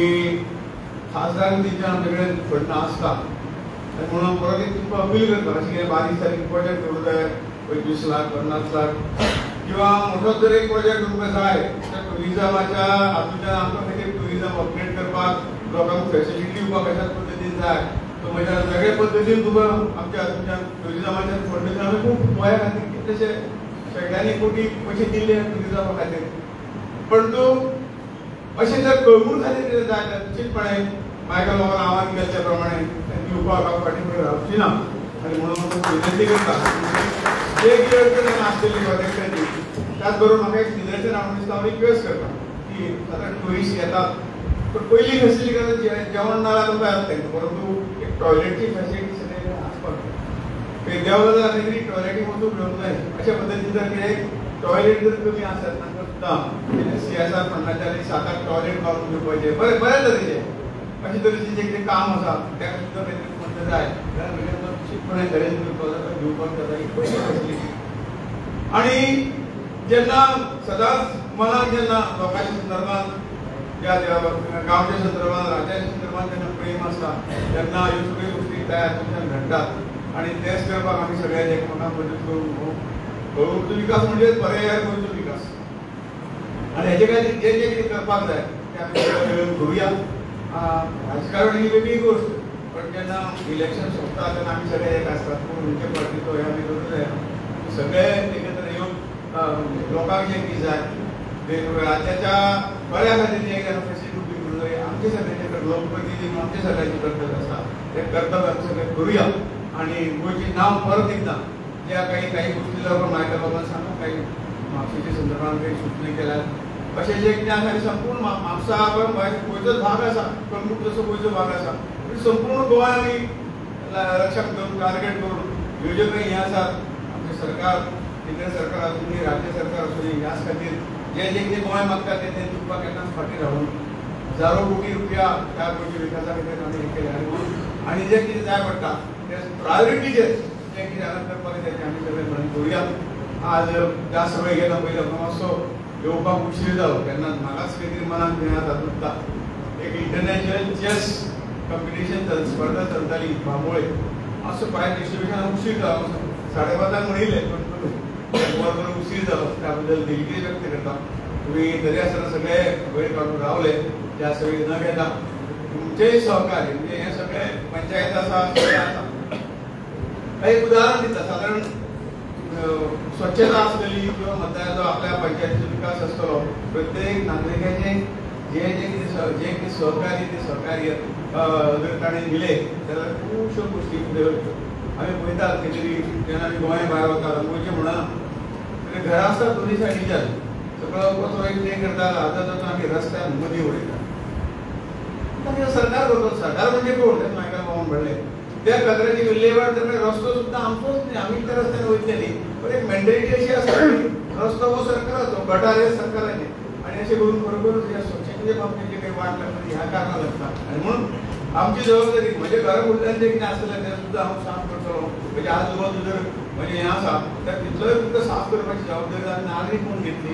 Speaker 3: खासदारान तेंच्यान आमचे कडेन फंड आसता आनी म्हणून परत एक तुमकां अपील करता अशें कितें बारीक सारीक प्रोजेक्ट करूं जाय 25 लाख 50 लाख किंवा मोठो जर एक प्रोजेक्ट तुमकां जाय त्या टुरिजमाच्या हातूंतल्यान आमकां खातीर टुरिजम अपग्रेड करपाक लोकांक फॅसिलिटी दिवपाक अशाच पद्दतीन जाय तो म्हज्या वेगळे पद्दतीन तुका आमच्या हातूंतल्यान टुरिजमाच्या फंडाच्यान आमी खूब गोंया खातीर कितलेशे शेकड्यांनी कोटी पयशे दिल्ले टुरिजमा खातीर. पण तूं अशें जर कळंगूट खातीर कितें जाय जाल्यार निश्चितपणे मायकल बाबान आवाज केल्या त्या प्रमाणे दिवपाक हांव फाटीं रावची ना आनी म्हणून विनंती करता जे कितें अडचण आसतली प्रोजेक्टाची त्याच बरोबर म्हाका एक निदर्शन हांव दिसता हांव रिक्वेस्ट करता की आतां ट्युरिस्ट येतात पण पयली फॅसिलिटी करता जेवण नाल्यार तुमकां येता तेंकां परंतु एक टॉयलेटची फॅसिलिटी सगळें आसपाक जाय. देवळा खातीर टॉयलेटीक वचूंक घेवंक जाय अशा पद्दतीन जर कितें टॉयलेट जर कमी आसत तांकां सुद्दां CSR फंडाच्यान 7-8 टॉयलेट बांदून दिवपाचे बऱ्या तरेचे अशे तरेचें जें कितें काम आसा त्या सुद्दां कितें फंड जाय जाल्यार निश्चितपणे तरेन दिवपाक जाता ही पयली फॅसिलिटी. आनी जेन्ना सदांच मनाक जेन्ना लोकांच्या संदर्भात ज्या गांवच्या संदर्भात राज्याच्या संदर्भात जेन्ना प्रेम आसता तेन्ना ह्यो सगळ्यो गोश्टी त्या हातूंतल्यान घडटात आनी तेच करपाक आमी सगळ्यांनी एकमेकांक मदत करून कळंगूटचो विकास म्हणजे पर्याय गोंयचो विकास आनी हेजे खातीर जें जें कितें करपाक जाय तें आमी सगळे मेळून करुया. राजकारण ही वेगळी गोश्ट पण जेन्ना इलेक्शन सोंपता तेन्ना आमी सगळे एक आसतात पूण खंयचे पार्टीचो हे आमी करूंक जाय सगळे एकत्र येवन लोकांक जें कितें जाय राज्याच्या बऱ्या खातीर जें कितें फॅसिलिटी उबी करूं जाय आमचे सगळ्यांचे लोकप्रतिनिधी आमचे सगळ्यांचे कर्तव्य आसा तें कर्तव्य आमी सगळें करुया आनी गोंयचें नांव परत एकदां ज्या काही गोष्टी लागून मायकल बाबान सांगून काही म्हापशेच्या संदर्भात काही सूचना केल्यात अशें जे कितें आसा संपूर्ण म्हापसा गोंयचोच भाग आसा प्रमुख जसो गोंयचो भाग आसा संपूर्ण गोंय आमी लक्षात घेवन टार्गेट करून ह्यो ज्यो काही हे आसात आमचे सरकार केंद्र सरकार आसूं दी राज्य सरकार आसूं दी ह्याच खातीर जे जे कितें गोंय मागता तें दिवपाक केन्नाच फाटीं रावून हजारो कोटी रुपया त्या गोंयच्या विकासा खातीर आमी हे केले आनी जे कितें जाय पडटा ते प्रायोरिटीचेर जे कितें हांगा करपाक जाय तें आमी सगळें म्हणून करुया. आज त्या सगळे गेलो पयलो मातसो येवपाक उशीर जालो तेन्ना म्हाकाच कितें मनाक जाता एक इंटरनॅशनल चेस कॉम्पिटिशन स्पर्धा चलताली बांबोळे असो फायर डिस्ट्रिब्युशन उशीर जालो 5:30 म्हणिल्ले पण बरोबर उशीर जालो त्या बद्दल दिलगिरी व्यक्त करता. तुम्ही तरी आसतना सगळे वेळ काढून रावले त्या सगळे न घेता तुमचेय सहकार्य म्हणजे हे सगळे पंचायत आसा सगळे आसा. एक उदाहरण दिता साधारण स्वच्छता आसतली किंवा मतदाराचो आपल्या पंचायतीचो विकास आसतलो प्रत्येक नागरिकाचे जे कितें सहकार्य ते सहकार्य जर ताणें दिले जाल्यार खुबश्यो गोश्टी फुडें वयतल्यो. आमी पळयतात खंय तरी जेन्ना आमी गोंया भायर वता गोंयचें म्हणना तरी घरां आसतात दोनी सायडीच्यान सगळो कचरो एक कितें करता जाता आमी रस्त्यार मदीं उडयतात. सरकार करतो सरकार म्हणजे कोण तें म्हाका पावून म्हणलें त्या कचऱ्याची विल्हेवाट करणे रस्तो सुद्दां आमचोच न्ही आमी त्या रस्त्यान वयतली पण एक मेंटेलिटी अशी आसता की रस्तो हो सरकाराचो गटार हे सरकाराचे आनी अशें करून बरोबर स्वच्छतेचे बाबतीत जे काही वाट लागता ह्या कारणां लागता आनी म्हणून आमची जबाबदारी म्हज्या घरा फुडल्यान जें कितें आसतलें तें सुद्दां हांव साफ करतलो. म्हणजे आज बाजू जर म्हणजे हें आसा तर तितलोय तुमकां साफ करपाची जबाबदारी आमी नागरीक म्हणून घेतली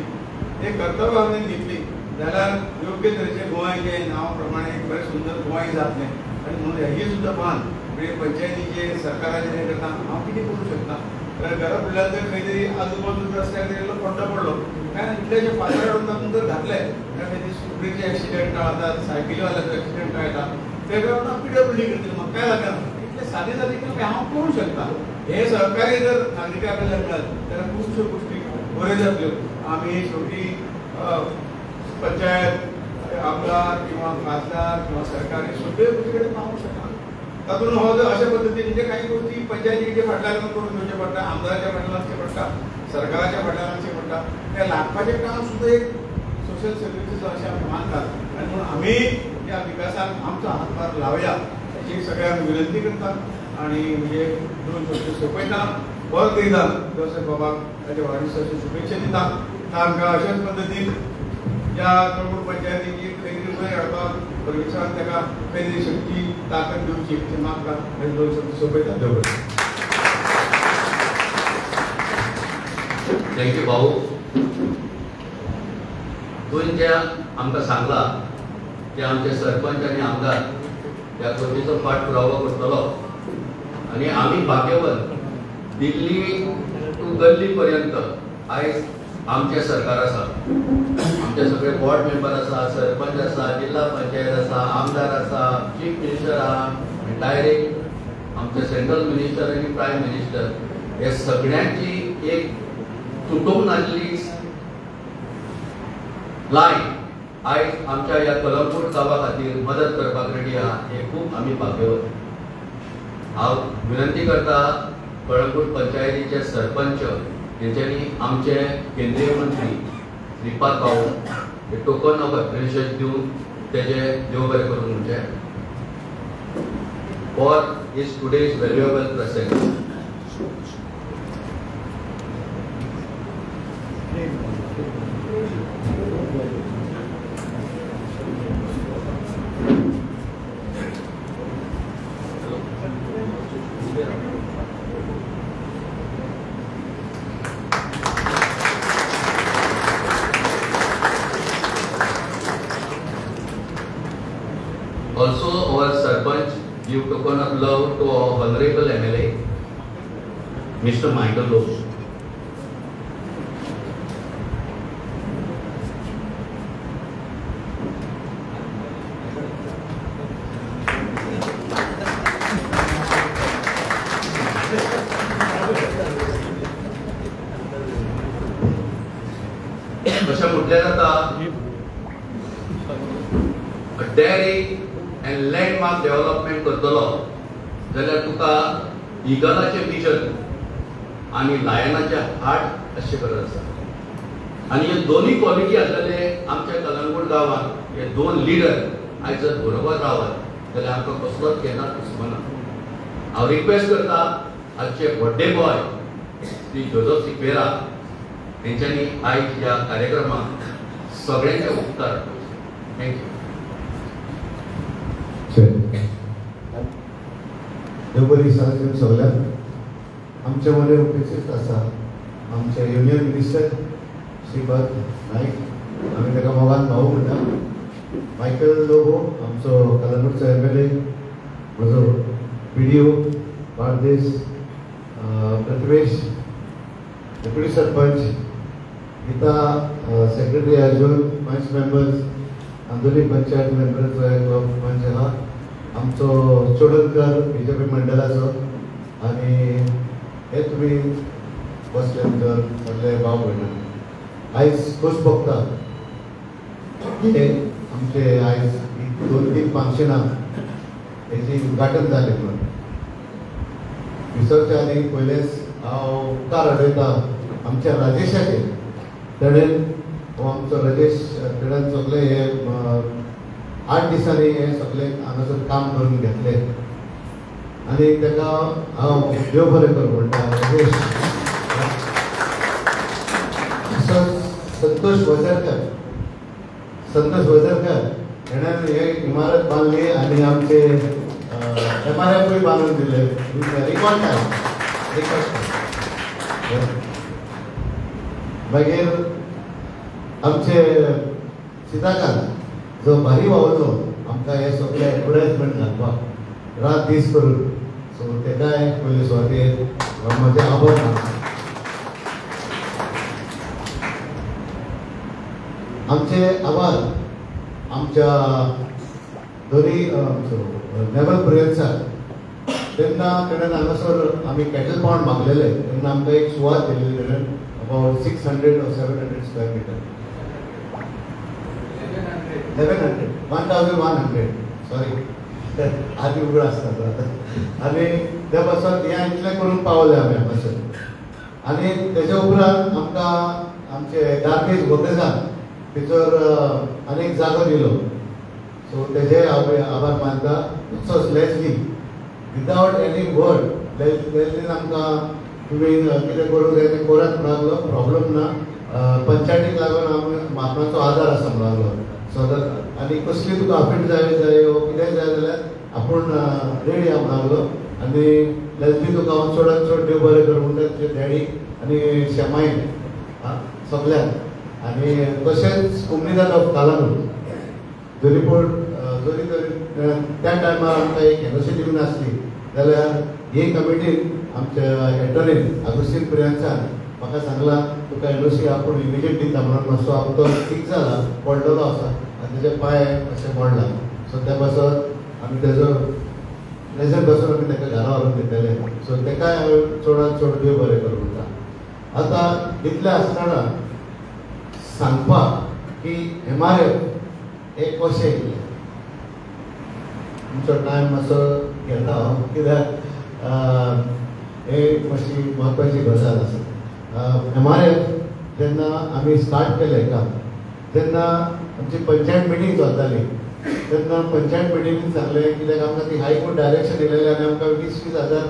Speaker 3: एक कर्तव्य हांवें घेतली जाल्यार योग्य तरेचें गोंय जें नांवा प्रमाणे एक बरें सुंदर गोंय जातलें. आनी म्हणून हें सुद्दां भान म्हणजे पंचायतीचे सरकाराचे हें करता हांव कितें करूं शकता तर घरा फुडल्यान जर खंय तरी आजूबाजू रस्त्यार गेल्लो पड्डो पडलो काय इतलेशे फातर हाडून तातूंत जर घातले जाल्यार खंय स्कुटरीचे एक्सिडेंट टाळतात सायकलीवाल्याचो एक्सिडेंट टाळटा ते करून PWD करतले म्हाका काय लागना इतले सादे सादे काम हांव करूं शकता. हे सहकार्य जर नागरिकां कडल्यान मेळत जाल्यार खुबश्यो गोश्टी बऱ्यो जातल्यो. आमी शेवटी पंचायत आमदार किंवा खासदार किंवा सरकार हे सगळे गोश्टी कडेन पावूंक शकना. तातूंत हो जर अशे पद्दतीन जे काही गोश्टी पंचायतीचे फाटल्यान करून घेवचे पडटा आमदाराच्या फाटल्यान लागचे पडटा सरकाराच्या फाटल्यान लागचे पडटा ते लागपाचें काम सुद्दां एक सोशल सर्विसीस अशें आमी मानतात. आनी म्हणून आमी ह्या विकासाक आमचो हातभार लावया अशी सगळ्यांक विनंती करता आनी म्हणजे 2 शब्द सोंपयता. परत एकदां जोसेफ बाबाक ताच्या वाडदिसाच्यो शुभेच्छा दिता. तांकां अशेच पद्दतीन ज्या प्रमुख पंचायतीची खंय तरी वयर हाडपाक परमेश्वरान ताका खंय तरी शक्ती ताकद दिवची अशें मागता आनी 2 शब्द सोंपयता. देव बरें.
Speaker 2: थँक्यू भाऊ. तुवें जें आमकां सांगला ते आमचे सरपंच आनी आमदार ह्या कृतीचो पाठपुरावो करतलो आनी आमी भाग्यवन दिल्ली टू गल्ली पर्यंत आयज आमचे सरकार आसा. आमचे सगळे बोर्ड मेंबर आसा सरपंच आसा जिल्हा पंचायत आसा आमदार आसा चीफ मिनिस्टर आहा डायरेक्ट आमचे सेंट्रल मिनिस्टर आनी प्रायम मिनिस्टर हे सगळ्यांची एक तुटूंक नासली लायन आयज आमच्या ह्या कलंगूट गांवा खातीर मदत करपाक रेडी आहा हे खूब आमी भाग्यवान. हांव विनंती करता कळंगूट पंचायतीचे सरपंच हेंच्यांनी आमचे केंद्रीय मंत्री श्रीपाद भाऊ हे टोकन ऑफ अप्रिशिएशन दिवन तेजे देव बरें करून म्हणजे for his today's valuable presence. Also, our Sarpanch give token of love to our Honorable MLA, Mr. Michael Lose. अशें म्हटलें जाता डेअरी एंड लँडमार्क डेव्हलपमेंट करतलो जाल्यार तुका इगलाचे विजन आनी लायनाचे हार्ट अशें गरज आसा. आणि हे दोन्ही क्वालिटी असलेले आमच्या कलंगूट गांवांत हे दोन लिडर आयज जर बरोबर रावत जाल्यार आमकां कसलोच केन्नाच दुस्मना. हांव रिक्वेस्ट करता आजचे बर्थडे बॉय श्री जोजफ सिक्वेरा हेंच्यांनी आयज ह्या कार्यक्रमाक सगळ्यांचे उपकार. थँक्यू.
Speaker 6: देव बरी दिसां सगळ्यांक. आमचे मदें उपस्थित आसा आमचे युनियन मिनिस्टर श्रीपाद नाईक, आमी ताका मोगान भाऊ म्हणटा. मायकल लोबो आमचो कलंगूटचो MLA, म्हजो PDO बार्देस, प्रतिवेश deputy sarpanch, Geeta secretary Arjun, panch members, आंदोली panchayat member पंच आहा, आमचो चोडणकर BJP मंडळाचो, आनी हे तुमी बसले भितर सगळे भाव भयणां. आयज खोस भोगता की आमचे आयज 2-3 फंक्शनां हेची उद्घाटन जालें म्हणून. विसरच्या आनी पयलेच हांव उपकार आडयता आमच्या राजेशाचे. तेणेन हो आमचो राजेश तेणेन सगळे हे 8 दिसांनी हे सगळे हांगासर काम करून घेतले आनी ताका हांव देव बरें कर म्हणटा. राजेश संतोष वजरकर हेणेन हे इमारत बांदली आनी आमचे MRFूय बांदून दिले. Record time. मागीर आमचे सीताकांत जो भारी वावरलो आमकां हे सगळे एडवर्टायजमेंट घालपाक रात दीस करून, सो तेकाय पयले सुवातेर म्हजे आभार मानता. आमचे आभार आमच्या दोन्ही नेवल प्रियन्साक. तेन्ना तेणेन हांगासर आमी कॅटल पावंड मागलेले तेन्ना आमकां एक सुवात दिल्ली तेणेन about 600 or 700 square metre. 1100 sorry आदी उगड आसता आनी त्या पासून हें इतलें करून पावले आमी हांगासर. आनी तेच्या उपरांत आमकां आमचे गार्बेज गोपेजान भितर आनीक जागो दिलो, सो तेजे आभार मानता. तसोच लेस्ली विदावट एनी वर्ड लेस्लीन आमकां तुमी कितें करूंक जाय तें करात म्हणलो, प्रॉब्लम ना. पंचायतीक लागून आमी म्हापणाचो आदार आसा म्हणलो. सो आनी कसली तुका अफीट जाय कितें जाय जाल्यार आपूण रेडी आहा म्हणलो. आनी लेस्ली तुका हांव चडांत चड देव बरें कर म्हणटा तुजे डॅडी आनी शेमाईन सगळ्यांक. आनी तशेंच कोम्युनिदाद ऑफ कालांगूट जरी पूण जरी त्या टायमार आमकां एक एनओसी दिवंक नासली जाल्यार ही कमिटीन आमच्या एटर्नीन आगुस्तीन प्रियन्सान म्हाका सांगला तुका एनओसी आपूण इमिजिएट दिता म्हणून. मातसो आमचो ठीक जाला, पडलेलो आसा आनी तेजे पांय अशें मोडला. सो त्या पासून आमी तेजो प्रेझेंट पासून आमी ताका घरा व्हरून दितले. सो ताकाय हांवें चडांत चड देव बरें कर म्हणटा. आतां इतलें आसतना सांगपाक की MRF एक कशें येयलें तुमचो टायम मातसो घेता हांव कित्याक एक मातशी म्हत्वाची गजाल आसा. MRF जेन्ना आमी स्टार्ट केलें काम तेन्ना आमची पंचायत मिटींग चलताली. तेन्ना पंचायत मिटींगेन सांगलें कित्याक आमकां ती हायकोर्ट डायरेक्शन येयलेलें आनी आमकां 20,000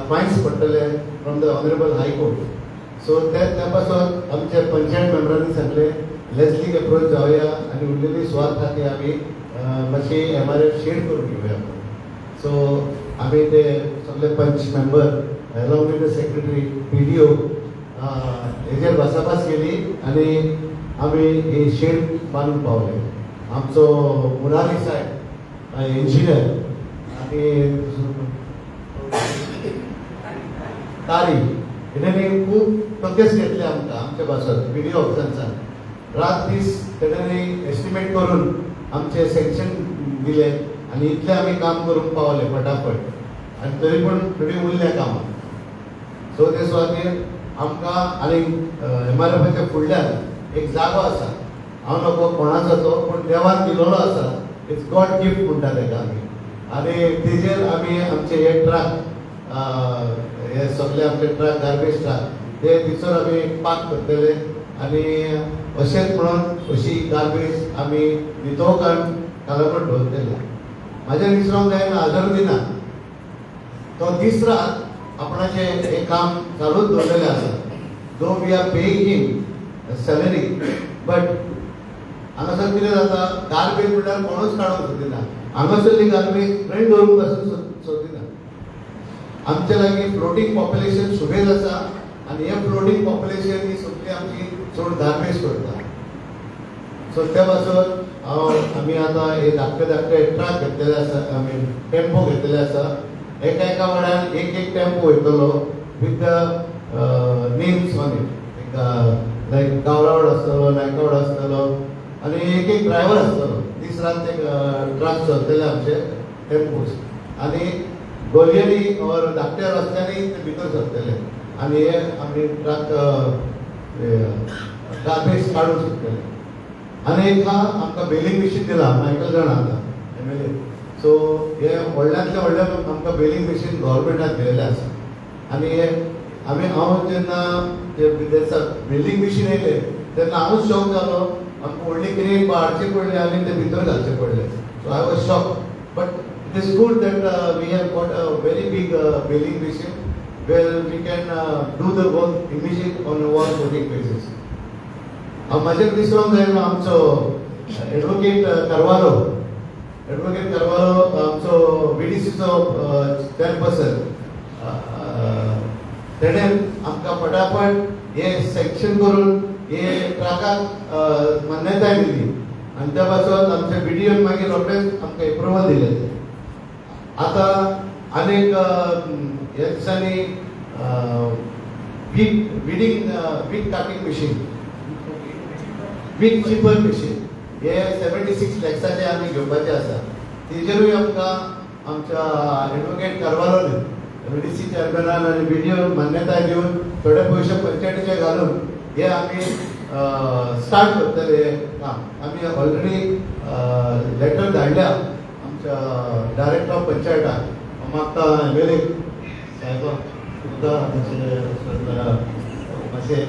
Speaker 6: फायन्स पडटले from the honourable high court. So त्या पासून आमच्या पंचायत मेंबरांनी सांगलें लेस्लीक एप्रोच जावया आनी उरलेली सुवात खातीर आमी मातशी MRF शेड करून घेवया. सो आमी ते सगळे पंच member along with the secretary PDO हेजेर भासाभास केली आनी आमी ही शेड बांदून पावले. आमचो मुरारी साहेब इंजिनियर आनी तारी हेणेंनी खूब टोकेस घेतले आमकां आमच्या भासात PDO ऑफिसांसान. रात दीस तेणेंनी एस्टिमेट करून आमचे सँक्शन दिले आनी इतलें आमी काम करून पावले फटाफट आनी तरी पूण थोडी उरल्या कामां. सो ते सुवातेर आमकां आनी MRFच्या फुडल्यान एक जागो आसा. हांव नको कोणाचो तो पूण देवान दिलोलो आसा. इट्स गॉड गिफ्ट म्हणटा ताका आमी. आनी तेजेर आमी आमचे हे ट्रक हे सगळे आमचे ट्रक गार्बेज ट्रक ते दिसर आमी पार्क करतले आणि अशेंच म्हणून अशी गार्बेज आमी नितळकान कालवण दवरतले. म्हाजें विसरूंक जायना अजून तो दीस रात आपणाचें हें काम चालूच दवरलेलें आसा. Though we are paying him salary, but हांगासर कितें जाता, गार्बेज म्हणल्यार कोणूच काडूंक सोदिना. हांगासरली गार्बेज फ्रेंड दवरूंक पासून सोदिना. आमचे लागीं फ्लोटींग पॉप्युलेशन सुबेज आसा आनी हे फ्लोटींग पॉप्युलेशन ही सगळी आमची चड गार्बेज करता. सो त्या पासून आमी आतां हे धाकटे धाकटे ट्रक घेतलेले आसा, आय मीन टेम्पो घेतलेले आसा. एका वाड्यान एक टेम्पो वयतलो विथ नेम्स ऑन इट. लायक गावरावड आसतलो, नायकावड आसतलो आनी एक ड्रायव्हर आसतलो. दीस रात ते ट्रक चलतले आमचे टेम्पोज आनी गलयेनी और धाकट्या रस्त्यांनी ते भितर सरतले आनी हे आमी ट्रक गार्बेज काडूंक शकतले. आनी एक आमकां बेलिंग मशीन दिला, मायकल जाणा आतां MLA. सो हे व्हडल्यांतले व्हडले आमकां बेलिंग मशीन गव्हर्मेंटान दिलेलें आसा. आनी हांव जेन्ना विदेशांत बेलिंग मशीन येयले तेन्ना हांवूच शॉक जालो. आमकां व्हडली कितें हाडचें पडलें आनी ते भितर घालचें पडलें. So I was shock. But it is good that we have got a very big baling machine where we can do the work immediately on a one-shooting basis. माझ्या विसरूंक जायना आमचो एडवोकेट कारवालो आमचो BDCचो चेअरपर्सन. तेणें आमकां फटाफट हे सेक्शन करून हे ट्रकाक मान्यताय दिली आनी त्या पासून आमच्या BDOन मागीर रोखडेंच आमकां एप्रुवल दिलें. आता अनेक ह्या दिसांनी वीट काटिंग मशीन, वीट चिपर मशीन हे 76 लॅक्साचे आमी घेवपाचे आसा. तेजेरूय आमकां आमच्या एडवोकेट कारवालोन BDC चेअरमॅनान आनी BDOन मान्यताय दिवन थोडे पयशे पंचायतीचे घालून हे आमी स्टार्ट करतले काम. आमी ऑलरेडी लेटर धाडल्या डायरेक्टर ऑफ पंचायताक. म्हाका MLA साहेब तुमकां मातशें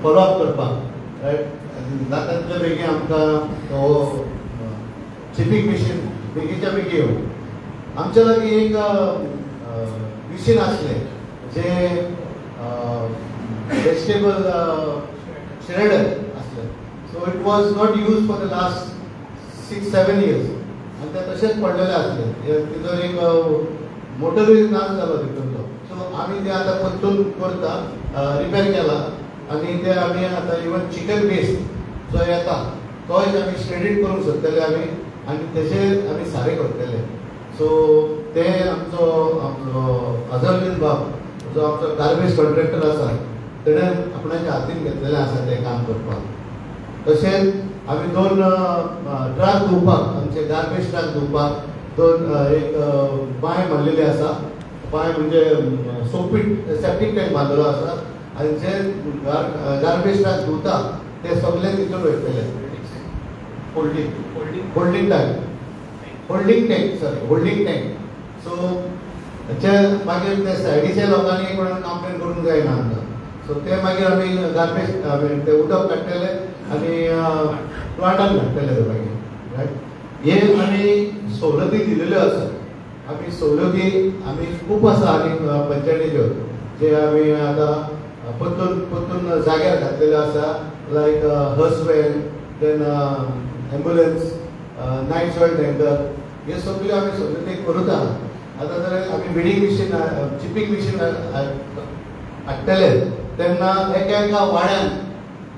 Speaker 6: फॉलोअप करपाक रायट जाता तितले बेगीन आमकां तो चिपिंग मशीन बेगीच्या बेगी येवं. आमच्या लागीं एक मशीन आसलें जे वेजिटेबल श्रेडर आसलें. So it was not use for the last 6-7 years आनी ते तशेंच पडलेले आसले. तितून एक मोटरूय नाश जालो तितूनलो. सो आमी ते आतां परतून करता, रिपेर केला आनी ते आमी आतां इवन चिकन वेस्ट जो येता तोय आमी श्रेडीड करूंक सोदतले आमी आनी तेजे आमी सारें करतले. सो ते आमचो अझरुद्दीन बाब जो आमचो गार्बेज कॉन्ट्रॅक्टर आसा तेणें आपणाच्या हातीन घेतलेलें आसा तें काम करपाक. तशेंच आमी 2 ट्रक धुवपाक, आमचे गार्बेज ट्रक धुवपाक 2 एक बांय बांदलेली आसा. बांय म्हणजे सोपीट सेप्टीक टँक बांदलेलो आसा आनी जे गार्बेज ट्रक धुवता ते सगळे तितून वयतले. Holding tank. सो ते मागीर ते सायडीच्या लोकांनी कोणाक कंप्लेन करूंक जायना आमकां. सो ते मागीर आमी गार्बेज ते उदक काडटले आनी प्लांटान घालतले ते मागीर रायट. हे आमी सवलती दिलेल्यो आसा. आमी सवलती आमी खूब आसा आनी पंचायतीच्यो जे आमी आतां परतून जाग्यार घातलेल्यो आसा. लायक हर्सवेल, then ambulance, night soil tanker, हे सगळ्यो आमी सवलती करूंक आहा. आतां जर आमी विडींग मशीन चिपिंग मशीन हाडटले तेन्ना एका वाड्यान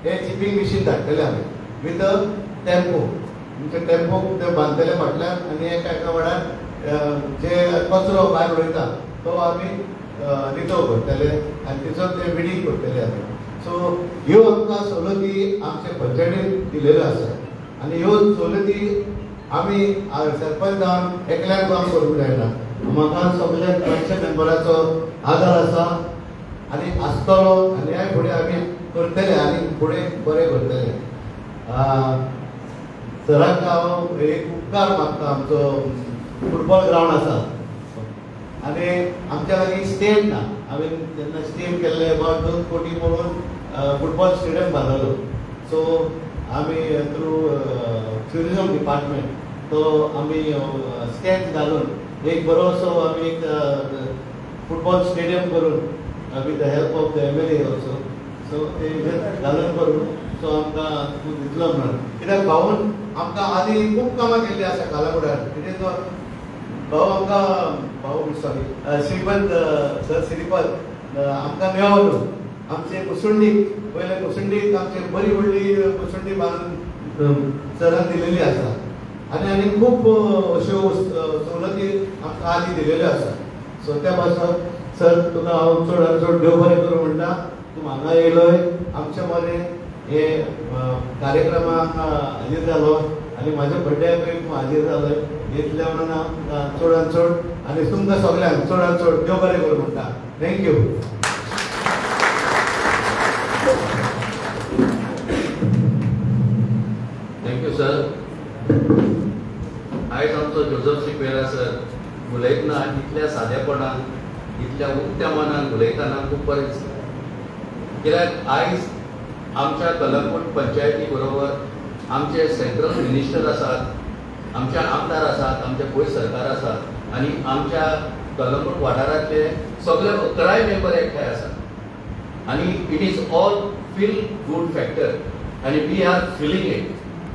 Speaker 6: हे चिपिंग मशीन धाडटले आमी विथ अ टेम्पो. म्हणजे टेम्पो ते बांदतले फाटल्यान आनी एका वाड्यान जे कचरो भायर उडयता तो आमी नितळ करतले आनी तिचो ते विडींग करतले आमी. सो ह्यो आमकां सवलती आमचे पंचायतीन दिलेल्यो आसा आनी ह्यो सवलती आमी सरपंच जावन एकल्यान काम करूंक जायना. म्हाका सगळ्या पंच मेंबराचो आदार आसा आनी आसतलो आनी ह्या फुडें आमी करतले आनी फुडें बरें करतले. सराक हांव एक उपकार मागता. आमचो फुटबॉल ग्रावंड आसा आनी आमच्या लागीं स्टेज ना. हांवें जेन्ना स्टेज केल्ले 2 कोटी पळोवन फुटबॉल स्टेडियम बांदलो. सो आम्ही थ्रू ट्युरिझम डिपार्टमेंट तो आम्ही स्टँड घालून एक बरो असो आम्ही एक फुटबॉल स्टेडियम करून with the help of the MLA also. So ते घालून करून सो आमकां दितलो म्हणून कित्याक भाऊन आमकां आदी खूब कामां केल्ली आसा कालागुडार. कितें तो भाऊ आमकां सॉरी श्रीपद सर श्रीपद आमकां मेळलो. आमचे कुसुंडीक पयले कुसुंडीक आमचे बरी व्हडली कुसुंडी बांदून सरान दिलेली आसा आनी खूब अश्यो सवलती आमकां आदी दिलेल्यो आसा. सो त्या पासून सर तुका हांव चड देव बरें करूं म्हणटा. तूं हांगा येयलोय आमचे मरे हे कार्यक्रमाक हाजीर जालो आनी म्हाज्या बर्थडेकूय तूं हाजीर जालोय. इतले म्हणून हांव चडान चड आनी तुमकां सगळ्यांक चडान चड देव बरें करूं म्हणटा. थँक्यू.
Speaker 2: Thank you sir. आयज आमचो जोझफ शिकवेरा सर उलयतना इतल्या सादेपणान इतल्या उक्त्या मनान उलयतना खूब बरें दिसता. कित्याक आयज आमच्या कलंगूट पंचायती बरोबर आमचे सेंट्रल मिनिस्टर आसात, आमचे आमदार आसात, आमचे गोंय सरकार आसात आनी आमच्या कलंगूट वाठारांतले सगळे 11 मेंबर एकठांय आसात आनी it is all feel good factor आनी we are feeling it.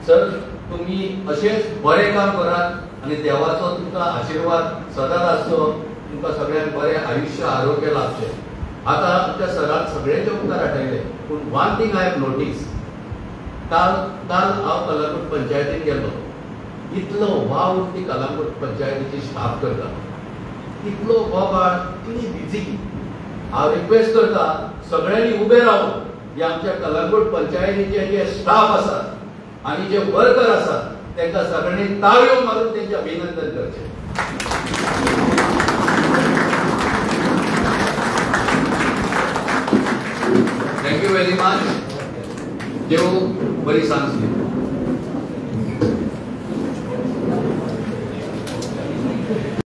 Speaker 2: Sir तुम्ही अशेंच बरें काम करात आनी देवाचो तुमकां आशिर्वाद सदांच आसचो. तुमकां सगळ्यांक बरें आयुश्य आरोग्य लाभचें. आतां आमच्या सरान सगळ्यांचे उपकार आठयले पूण one thing I have notice. काल हांव कलंगूट पंचायतीन गेल्लो. इतलो वाव ती कलंगूट पंचायतीची स्टाफ करता, इतलो बोबाळ, इतली बिजी. हांव रिक्वेस्ट करता सगळ्यांनी उबे रावन हे आमच्या कलंगूट पंचायतीचे जे स्टाफ आसात आनी जे वर्कर आसात तांकां सगळ्यांनी ताळयो मारून तेंचे अभिनंदन करचें. Thank you very much. देव बरी सांग.